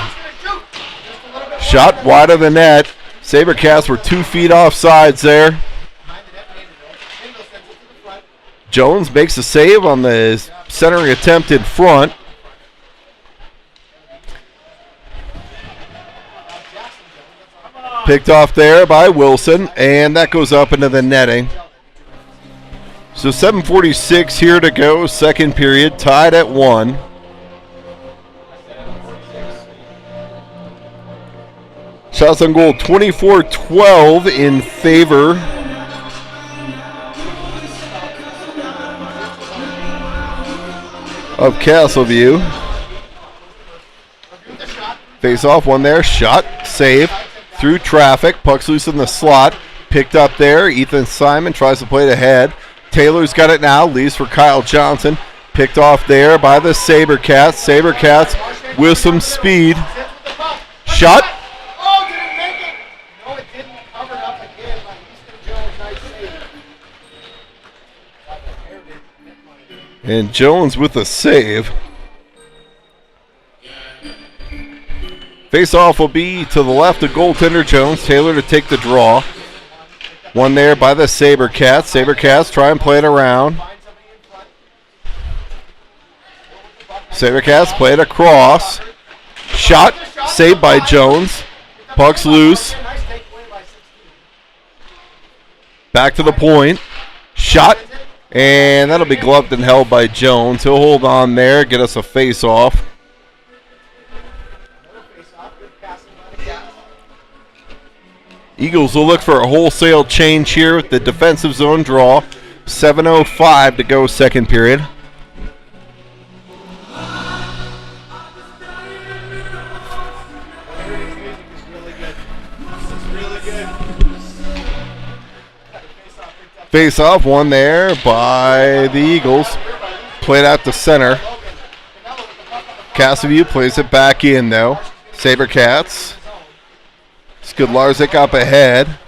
Shot wide of the net. SaberCats were 2 feet offsides there. Jones makes a save on the centering attempt in front. Picked off there by Wilson, and that goes up into the netting. So 7:46 here to go, second period, tied at 1. Shots on goal 24-12 in favor of Castleview. Face off one there, shot, save. Through traffic, puck's loose in the slot. Picked up there, Ethan Simon tries to play it ahead. Taylor's got it now, leaves for Kyle Johnson. Picked off there by the SaberCats. SaberCats with some speed. Shot. Oh, did it make it? No, it didn't. Covered up again by Easton Jones. Nice save. And Jones with a save. Face-off will be to the left of goaltender Jones. Taylor to take the draw. One there by the SaberCats. SaberCats try and play it around. SaberCats play it across. Shot, saved by Jones. Puck's loose. Back to the point. Shot, and that'll be gloved and held by Jones. He'll hold on there, get us a face-off. Eagles will look for a wholesale change here with the defensive zone draw. 7:05 to go, second period. Face off, one there by the Eagles. Played out to center. Castleview plays it back in though. SaberCats. Skidlarczyk up ahead.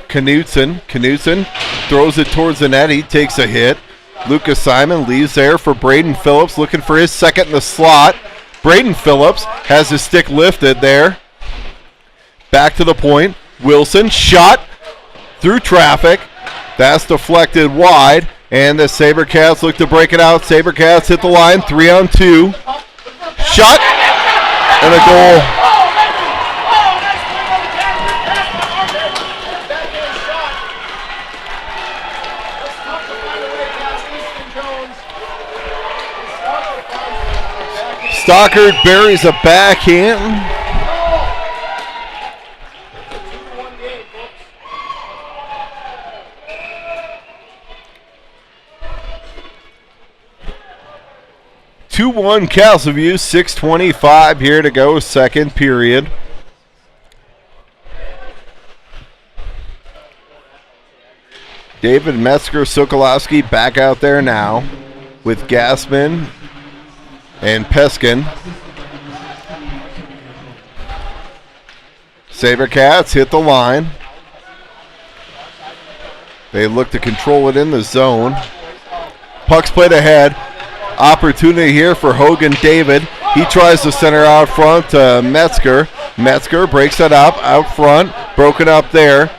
Knutson throws it towards the net. He takes a hit. Lucas Simon leaves there for Braden Phillips, looking for his second in the slot. Braden Phillips has his stick lifted there. Back to the point. Wilson, shot through traffic. That's deflected wide, and the SaberCats look to break it out. SaberCats hit the line, 3-on-2. Shot, and a goal. Stockard buries a backhand. Castleview, 6:25 here to go, second period. David Metzger, Sokolowski back out there now with Gassman and Peskin. SaberCats hit the line. They look to control it in the zone. Puck's played ahead. Opportunity here for Hogan David. He tries to center out front to Metzger. Metzger breaks it up out front. Broken up there.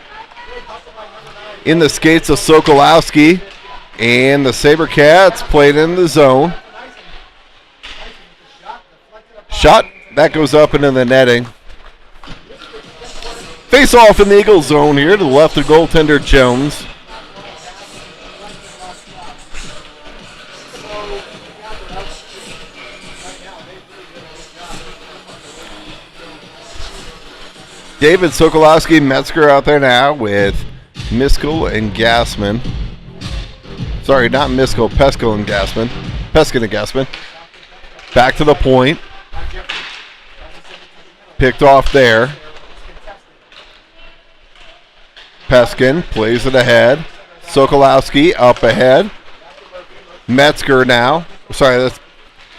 In the skates of Sokolowski. And the SaberCats played in the zone. Shot. That goes up into the netting. Face off in the Eagle zone here to the left of goaltender Jones. David Sokolowski, Metzger out there now with Miskell and Gassman. Sorry, not Miskell, Peskin and Gassman. Peskin and Gassman. Back to the point. Picked off there. Peskin plays it ahead. Sokolowski up ahead. Metzger now. Sorry, that's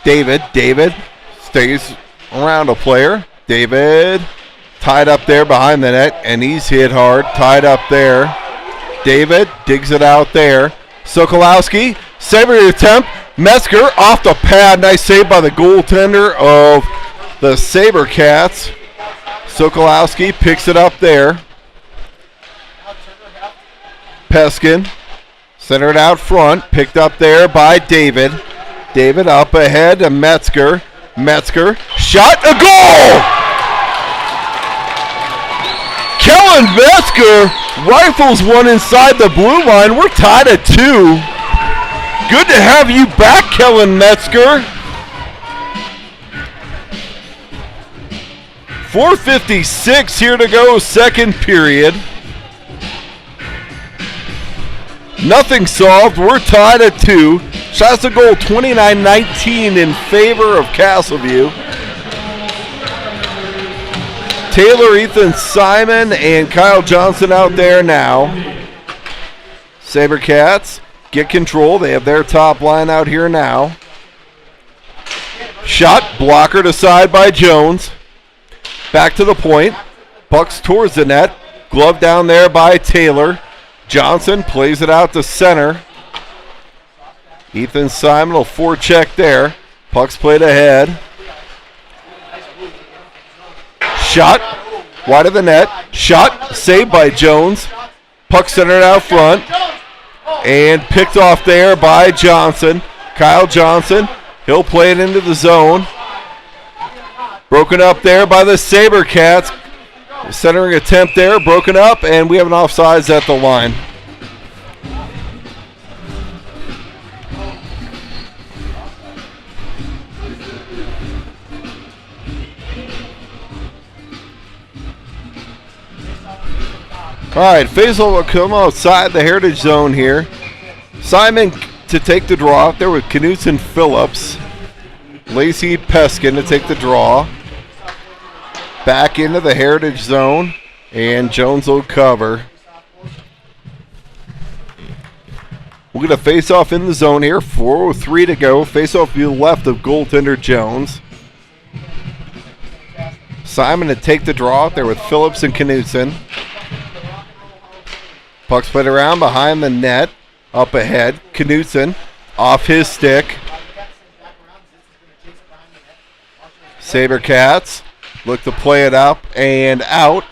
David. David stays around a player. David tied up there behind the net, and he's hit hard. Tied up there. David digs it out there. Sokolowski, saber attempt. Metzger off the pad. Nice save by the goaltender of the SaberCats. Sokolowski picks it up there. Peskin centered out front. Picked up there by David. David up ahead to Metzger. Metzger shot, a goal! Kellen Metzger rifles one inside the blue line. We're tied at 2. Good to have you back, Kellen Metzger. 4:56 here to go, second period. Nothing solved. We're tied at 2. Shots to goal 29-19 in favor of Castleview. Taylor, Ethan Simon, and Kyle Johnson out there now. SaberCats get control. They have their top line out here now. Shot, blocker to side by Jones. Back to the point. Pucks towards the net. Glove down there by Taylor. Johnson plays it out to center. Ethan Simon will forecheck there. Puck's played ahead. Shot, wide of the net. Shot, saved by Jones. Puck centered out front. And picked off there by Johnson. Kyle Johnson, he'll play it into the zone. Broken up there by the SaberCats. Centering attempt there, broken up, and we have an offsides at the line. All right, Faisal will come outside the Heritage Zone here. Simon to take the draw out there with Knutson Phillips. Lacey Peskin to take the draw. Back into the Heritage Zone, and Jones will cover. We're going to face off in the zone here. 4:03 to go. Face off to the left of goaltender Jones. Simon to take the draw out there with Phillips and Knutson. Puck's played around behind the net. Up ahead. Knutson off his stick. SaberCats look to play it up and out.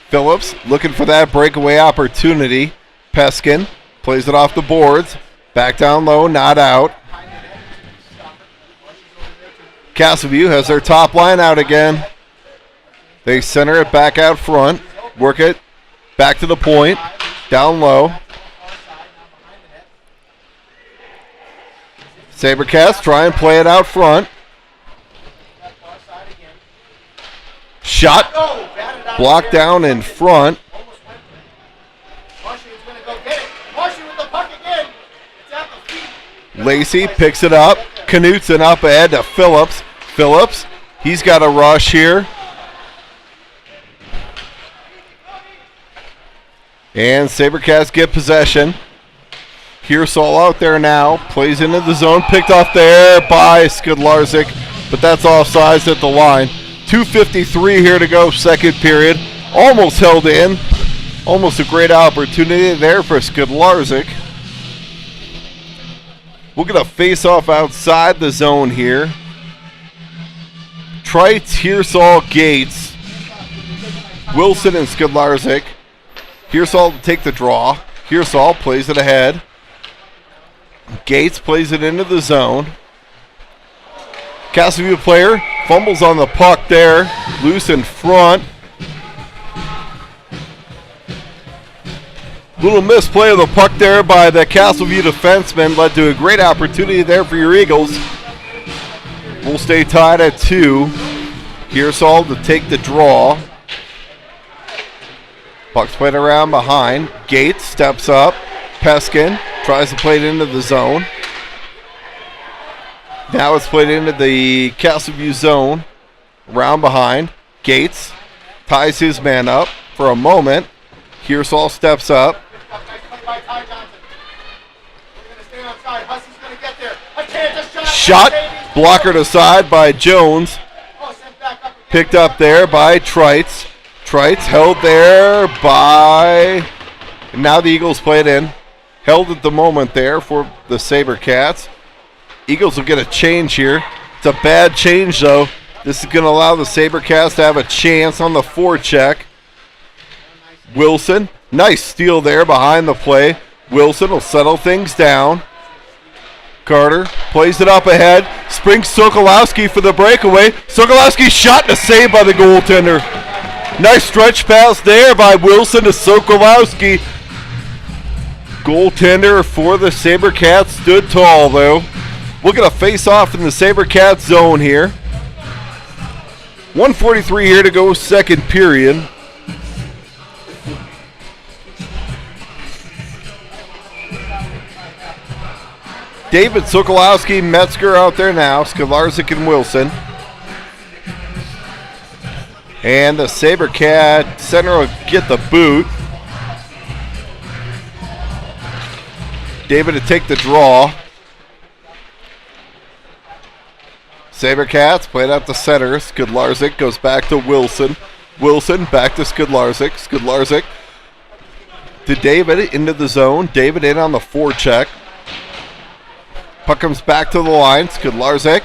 Phillips looking for that breakaway opportunity. Peskin plays it off the boards. Back down low, not out. Castleview has their top line out again. They center it back out front. Work it back to the point. Down low. SaberCats try and play it out front. Shot. Blocked down in front. Lacey picks it up. Knutson up ahead to Phillips. Phillips, he's got a rush here. And SaberCats get possession. Hirsol out there now. Plays into the zone. Picked off there by Skidlarczyk. But that's offsides at the line. 2:53 here to go, second period. Almost held in. Almost a great opportunity there for Skidlarczyk. We'll get a face-off outside the zone here. Trites, Hirsol, Gates. Wilson and Skidlarczyk. Hirsol to take the draw. Hirsol plays it ahead. Gates plays it into the zone. Castleview player fumbles on the puck there. Loose in front. Little misplay of the puck there by the Castleview defenseman led to a great opportunity there for your Eagles. We'll stay tied at 2. Hirsol to take the draw. Puck's played around behind. Gates steps up. Peskin tries to play it into the zone. Now it's played into the Castleview zone. Around behind. Gates ties his man up for a moment. Hirsol steps up. Stay on side. Hussey's going to get there. A chance, a Shot blockered aside by Jones. Oh, sent back up again. Picked up there by Trites. Trites held there by... Now the Eagles play it in. Held at the moment there for the SaberCats. Eagles will get a change here. It's a bad change, though. This is going to allow the SaberCats to have a chance on the forecheck. Wilson, nice steal there behind the play. Wilson will settle things down. Carter plays it up ahead. Springs Sokolowski for the breakaway. Sokolowski shot and a save by the goaltender. Nice stretch pass there by Wilson to Sokolowski. Goaltender for the SaberCats stood tall, though. We'll get a face-off in the SaberCats zone here. 1:43 here to go, second period. David Sokolowski, Metzger out there now. Sklarczyk and Wilson. And the SaberCat center will get the boot. David to take the draw. SaberCats played out the center. Sklarczyk goes back to Wilson. Wilson back to Sklarczyk. Sklarczyk to David into the zone. David in on the forecheck. Puck comes back to the line. Sklarczyk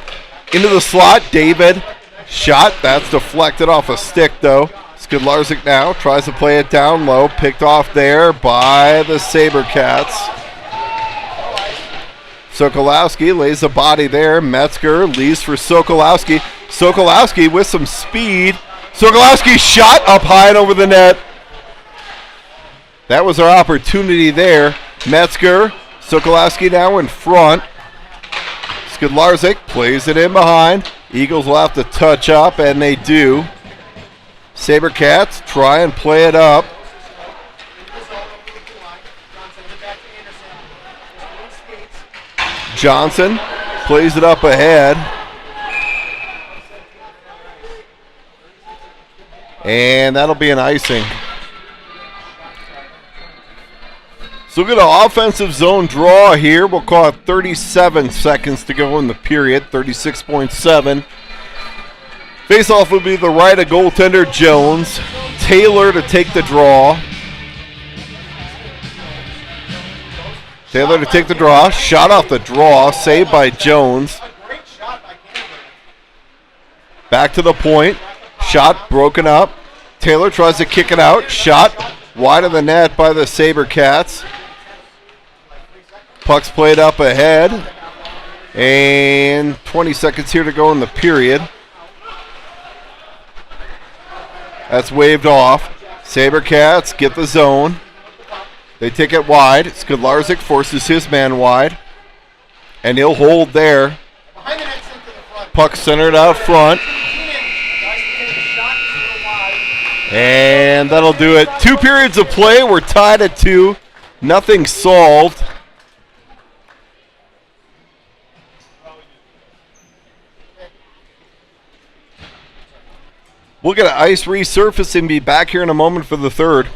into the slot. David shot. That's deflected off a stick, though. Sklarczyk now tries to play it down low. Picked off there by the SaberCats. Sokolowski lays a body there. Metzger leaves for Sokolowski. Sokolowski with some speed. Sokolowski shot up high and over the net. That was our opportunity there. Metzger, Sokolowski now in front. Sklarczyk plays it in behind. Eagles will have to touch up, and they do. SaberCats try and play it up. Johnson plays it up ahead. And that'll be an icing. So we'll get an offensive zone draw here. We'll call it 37 seconds to go in the period. 36.7. Face-off will be the right of goaltender Jones. Taylor to take the draw. Taylor to take the draw. Shot off the draw. Saved by Jones. Back to the point. Shot broken up. Taylor tries to kick it out. Shot wide of the net by the SaberCats. Puck's played up ahead. And 20 seconds here to go in the period. That's waved off. SaberCats get the zone. They take it wide. Sklarczyk forces his man wide. And he'll hold there. Puck centered out front. And that'll do it. 2 periods of play. We're tied at 2. Nothing solved. We'll get an ice resurface and be back here in a moment for the third.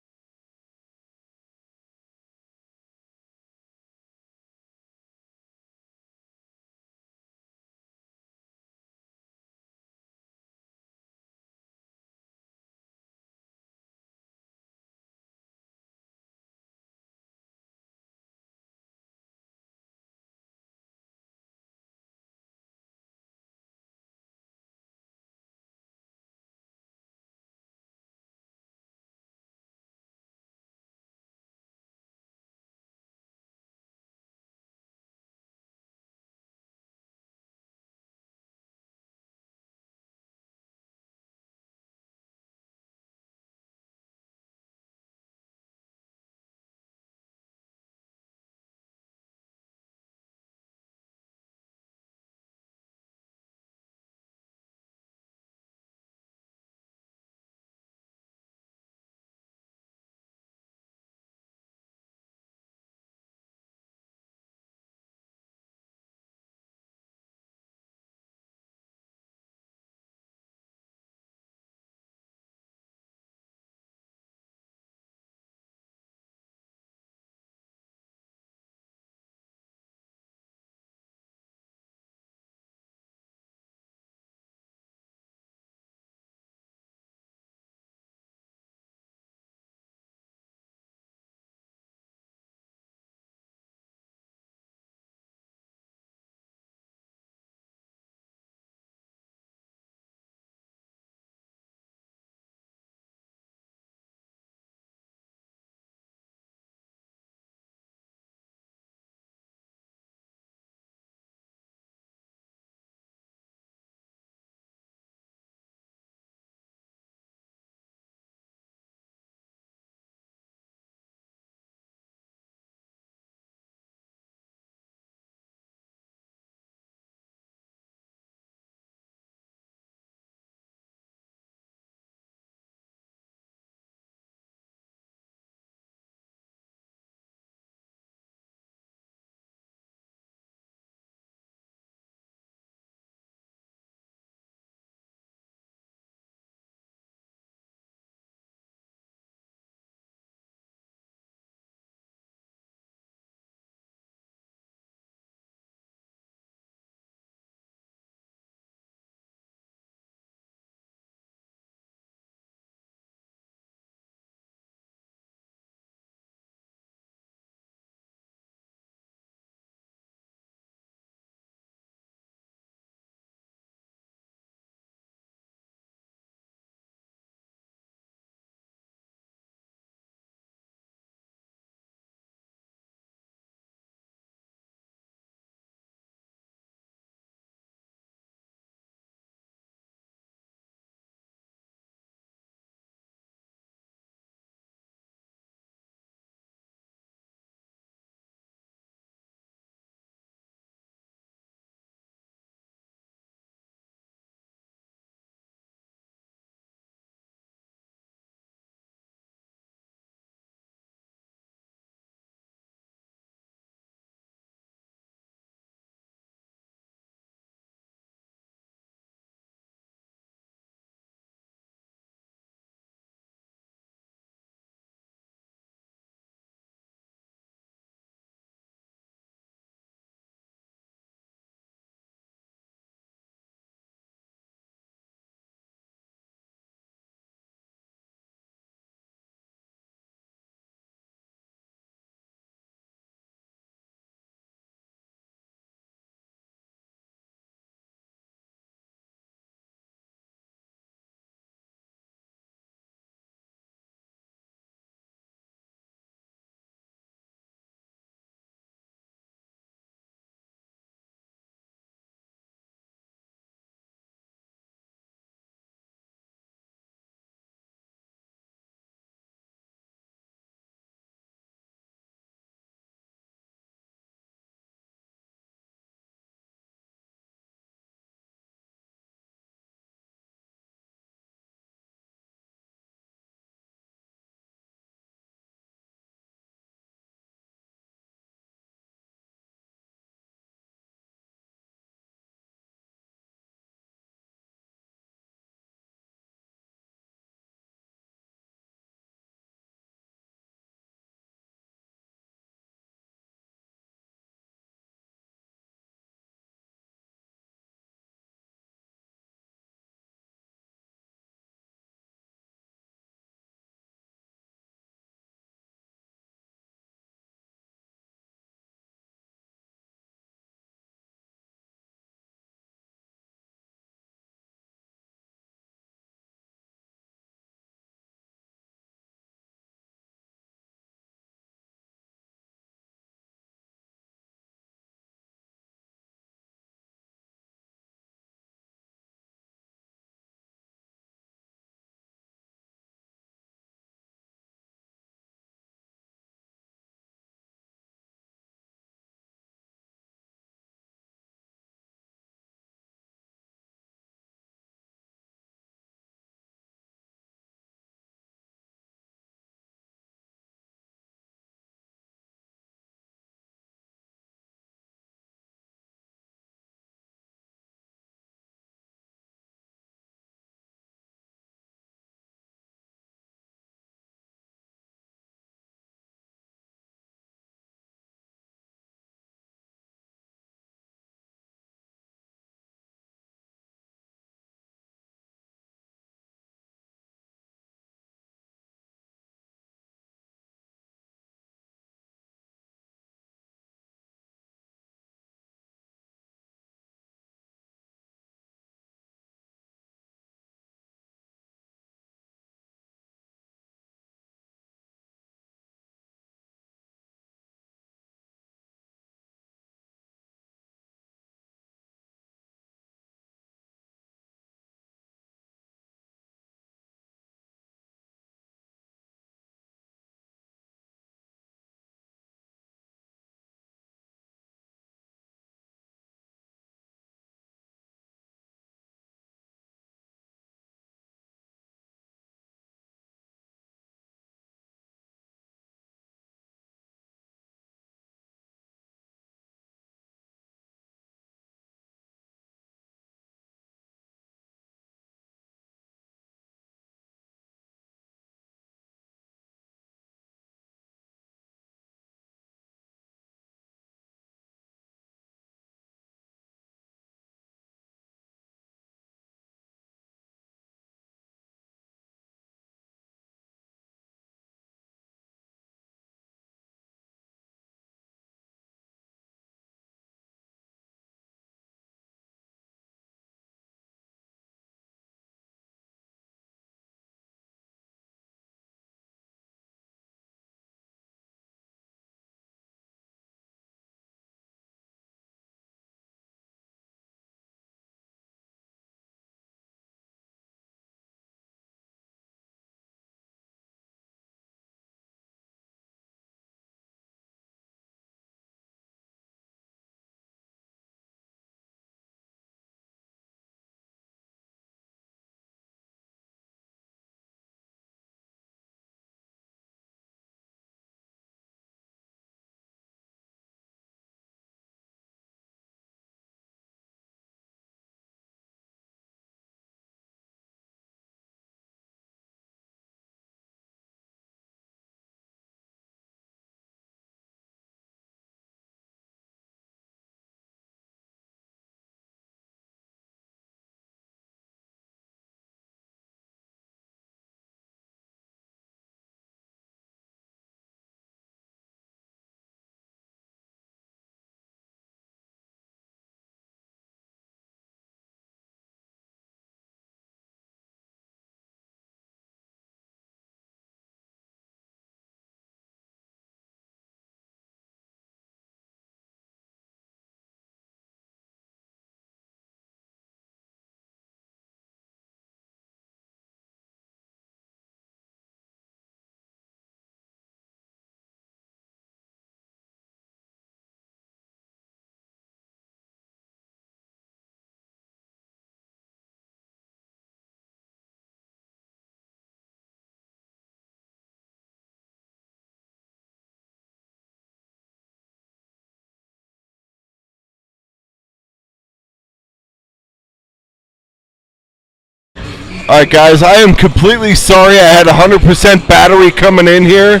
All right, guys, I am completely sorry. I had 100% battery coming in here.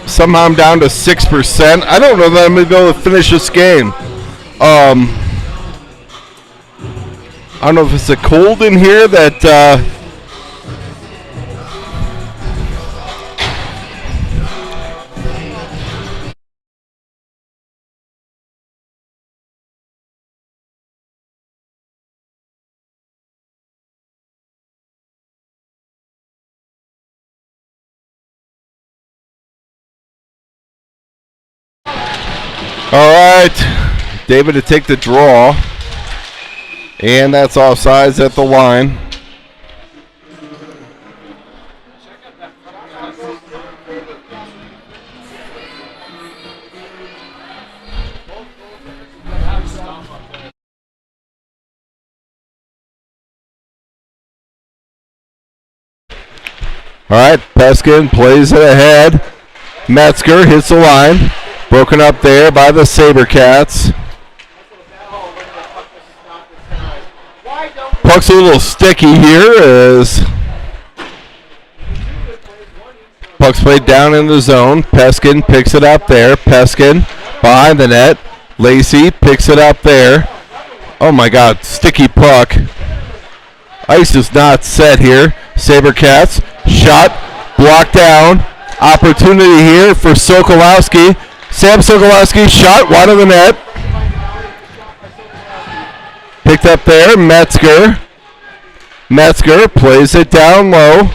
Somehow I'm down to 6%. I don't know that I'm going to be able to finish this game. I don't know if it's a cold in here that... All right, David to take the draw, and that's offsides at the line. All right, Peskin plays it ahead. Metzger hits the line. Broken up there by the SaberCats. Puck's a little sticky here as puck's played down in the zone. Peskin picks it up there. Peskin behind the net. Lacey picks it up there. Oh my God, sticky puck. Ice is not set here. SaberCats shot, blocked down. Opportunity here for Sokolowski. Sam Sokolowski shot wide of the net. Picked up there, Metzger. Metzger plays it down low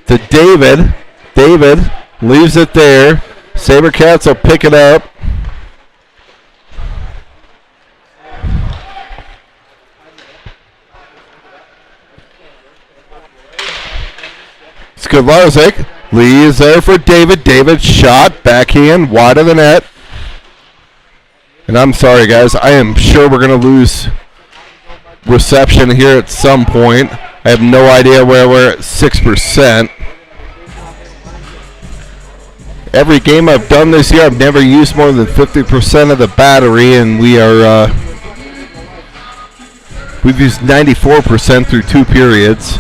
to David. David leaves it there. SaberCats will pick it up. Skidlarczyk. Lee is there for David. David shot, backhand, wide of the net. And I'm sorry, guys. I am sure we're going to lose reception here at some point. I have no idea where we're at 6%. Every game I've done this year, I've never used more than 50% of the battery, and we've used 94% through 2 periods.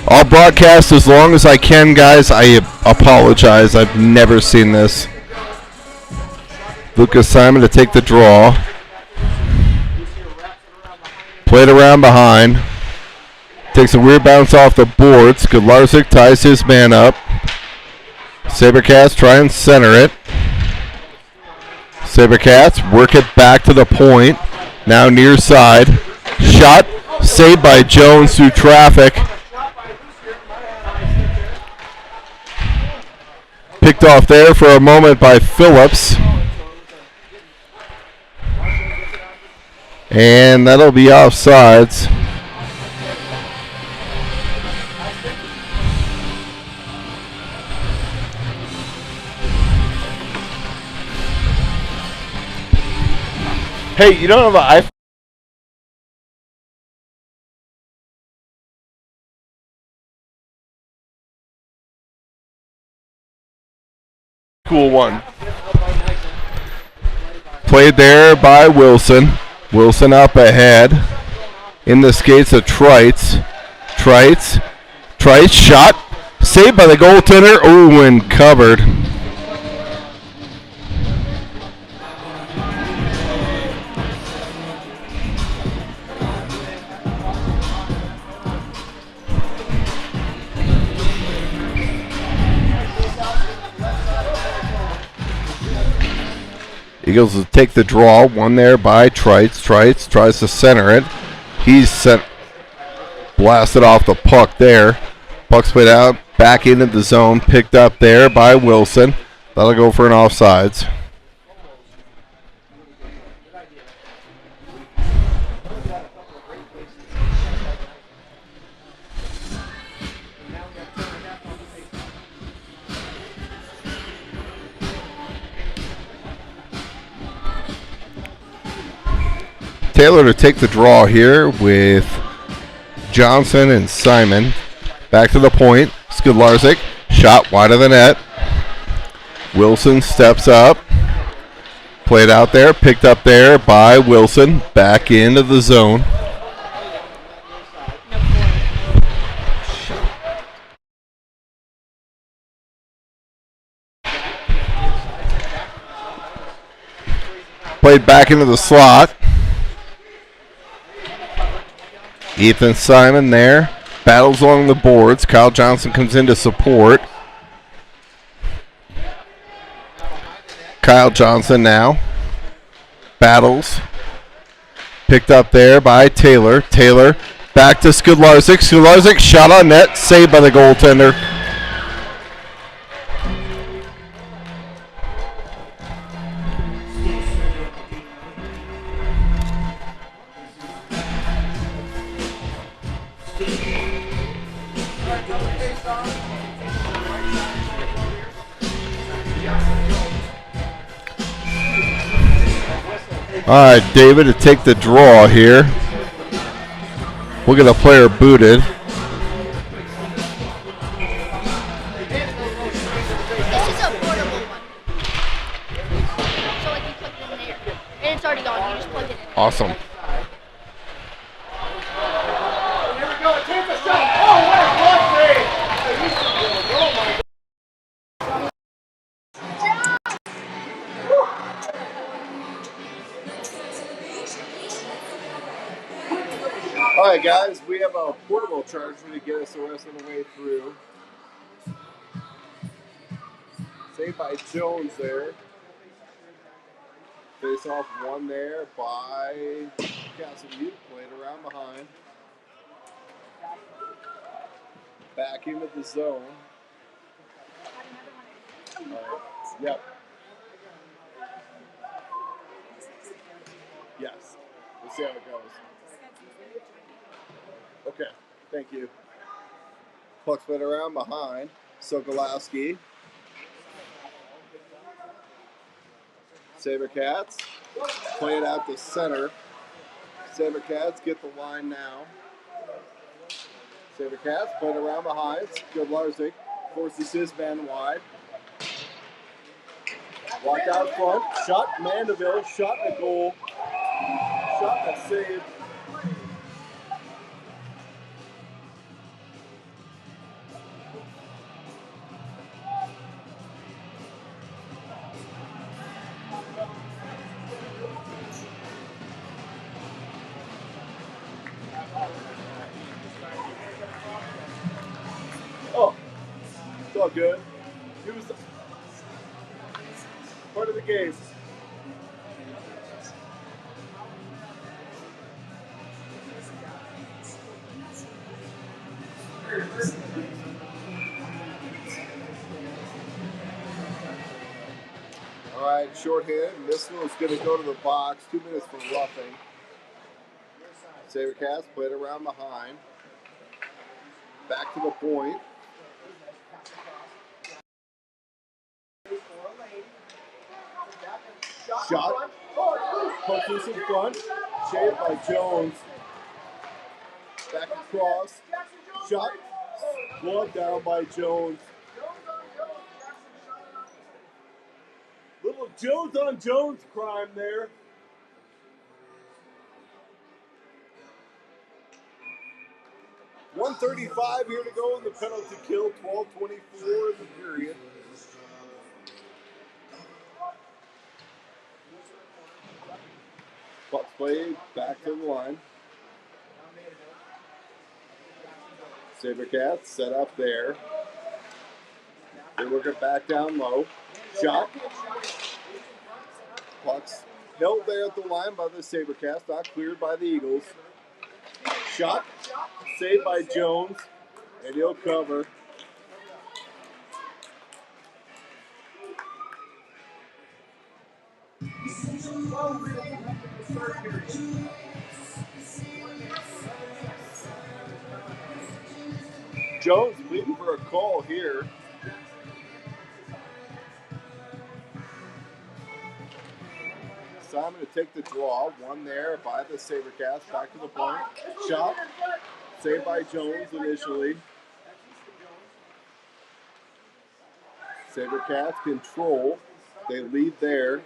I'll broadcast as long as I can, guys. I apologize. I've never seen this. Lucas Simon to take the draw. Played around behind. Takes a weird bounce off the boards. Skidlarczyk ties his man up. SaberCats try and center it. SaberCats work it back to the point. Now near side. Shot. Saved by Jones through traffic. Picked off there for a moment by Phillips. And that'll be offsides. Hey, you don't have an iPhone? Cool one. Played there by Wilson. Wilson up ahead. In the skates of Trites. Trites shot. Saved by the goaltender. Oh, and covered. Eagles will take the draw. One there by Trites. Trites tries to center it. He's sent, blasted off the puck there. Puck's played out, back into the zone. Picked up there by Wilson. That'll go for an offsides. Taylor to take the draw here with Johnson and Simon. Back to the point. Skidlarczyk. Shot wide of the net. Wilson steps up. Played out there, picked up there by Wilson. Back into the zone. Played back into the slot. Ethan Simon there. Battles along the boards. Kyle Johnson comes in to support. Kyle Johnson now. Battles. Picked up there by Taylor. Taylor back to Skudlarczyk. Skudlarczyk shot on net. Saved by the goaltender. All right, David to take the draw here. We'll get a player booted. This is a portable one. So like you plug it in there. And it's already on. You just plug it in. Awesome. Here we go. Take a shot. Oh, what a save. Oh, my God. All right, guys, we have a portable charger to get us the rest of the way through. Saved by Jones there. Face off one there by Castleview. Played around behind. Back into the zone. All right. Yep. Yes. We'll see how it goes. Okay. Thank you. Puck's played around behind. Sokolowski. Sabercats. Play it out to center. Sabercats get the line now. Sabercats played around behind. Skudlarczyk forces his man wide. Walked out front. Shot Mandeville. Shot the goal. Shot that save. Oh, it's all good. He was part of the game. All right, shorthand. This one is going to go to the box. 2 minutes for roughing. Sabercats played around behind. Back to the point. Shot. Puck loose in front. Shaved by Jones. Back across. Shot. Glove down by Jones. Little Jones on Jones crime there. .135 here to go in the penalty kill. 12:24 in the period. Puck's played back to the line. Sabercats set up there. They work it back down low. Shot. Puck's held there at the line by the Sabercats, not cleared by the Eagles. Shot. Saved by Jones. And he'll cover. Jones waiting for a call here. Simon to take the draw. One there by the Sabercats. Back to the point. Shot. Saved by Jones initially. Sabercats control. They lead there.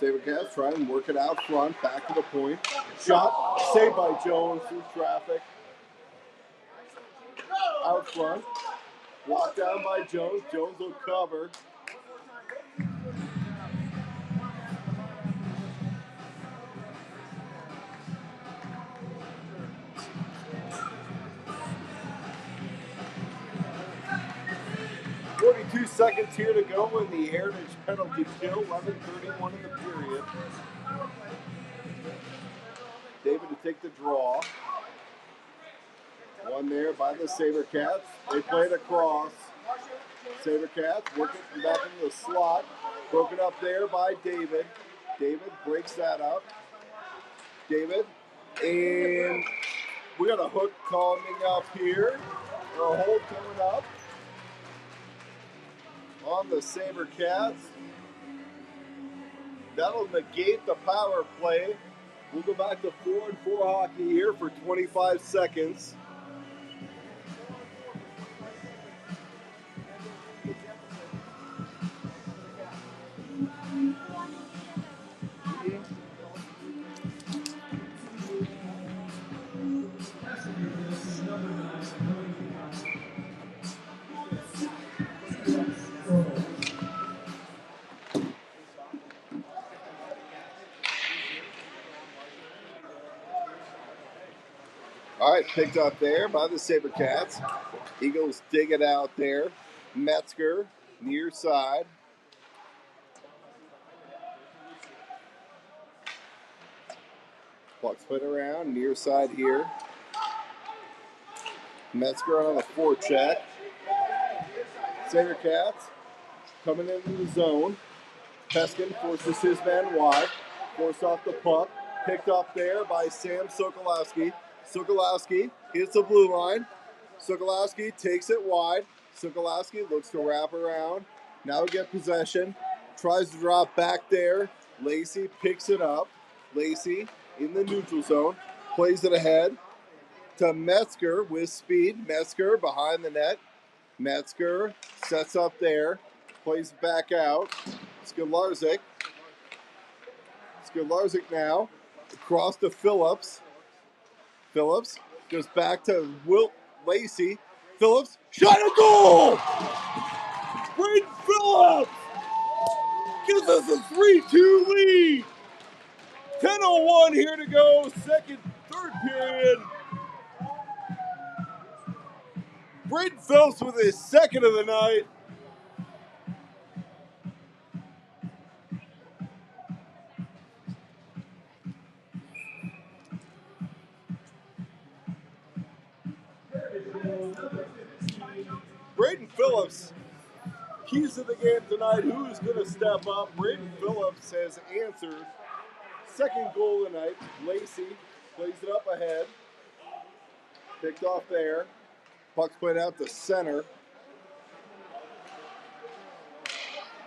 SaberCats try and work it out front, back to the point. Shot, saved by Jones through traffic. Out front, blocked down by Jones. Jones will cover. .42 seconds here to go in the Heritage penalty kill. 11:31 in the period. David to take the draw. One there by the SaberCats. They play it across. SaberCats working back into the slot. Broken up there by David. David breaks that up. David. And we got a hook coming up here. Or a hold coming up on the SaberCats. That'll negate the power play. We'll go back to 4-on-4 hockey here for 25 seconds. All right, picked up there by the SaberCats. Eagles dig it out there. Metzger, near side. Puck split around, near side here. Metzger on the forecheck. SaberCats coming into the zone. Peskin forces his man wide. Forced off the puck. Picked up there by Sam Sokolowski. Sokolowski hits the blue line. Sokolowski takes it wide. Sokolowski looks to wrap around. Now we get possession. Tries to drop back there. Lacey picks it up. Lacey in the neutral zone. Plays it ahead to Metzger with speed. Metzger behind the net. Metzger sets up there. Plays back out. Skolarczyk. Skolarczyk now. Across to Phillips. Phillips goes back to Lacey. Phillips, shot a goal! Braden Phillips gives us a 3-2 lead. 10:01 here to go, third period. Braden Phillips with his second of the night. Braden Phillips, keys to the game tonight. Who's going to step up? Braden Phillips has answered. Second goal tonight. Lacey plays it up ahead. Picked off there. Puck's played out to center.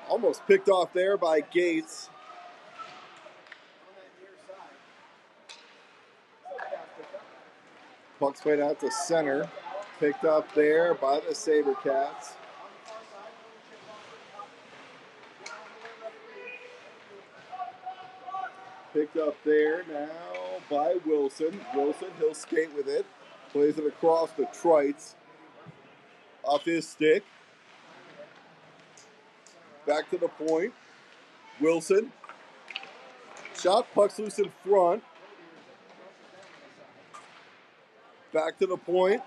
Almost picked off there by Gates. Puck's played out to center. Picked up there by the SaberCats. Picked up there now by Wilson. Wilson, he'll skate with it. Plays it across to Trites. Off his stick. Back to the point. Wilson. Shot, puck's loose in front. Back to the point.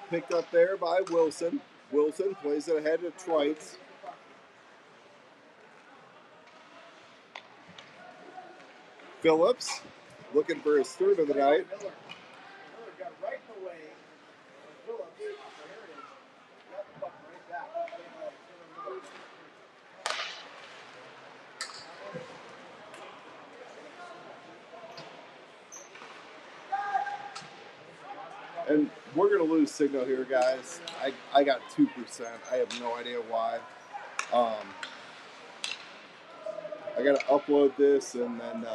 Picked up there by Wilson. Wilson plays it ahead to Trites. Phillips looking for his third of the night. And we're going to lose signal here, guys. I got 2%. I have no idea why. I got to upload this and then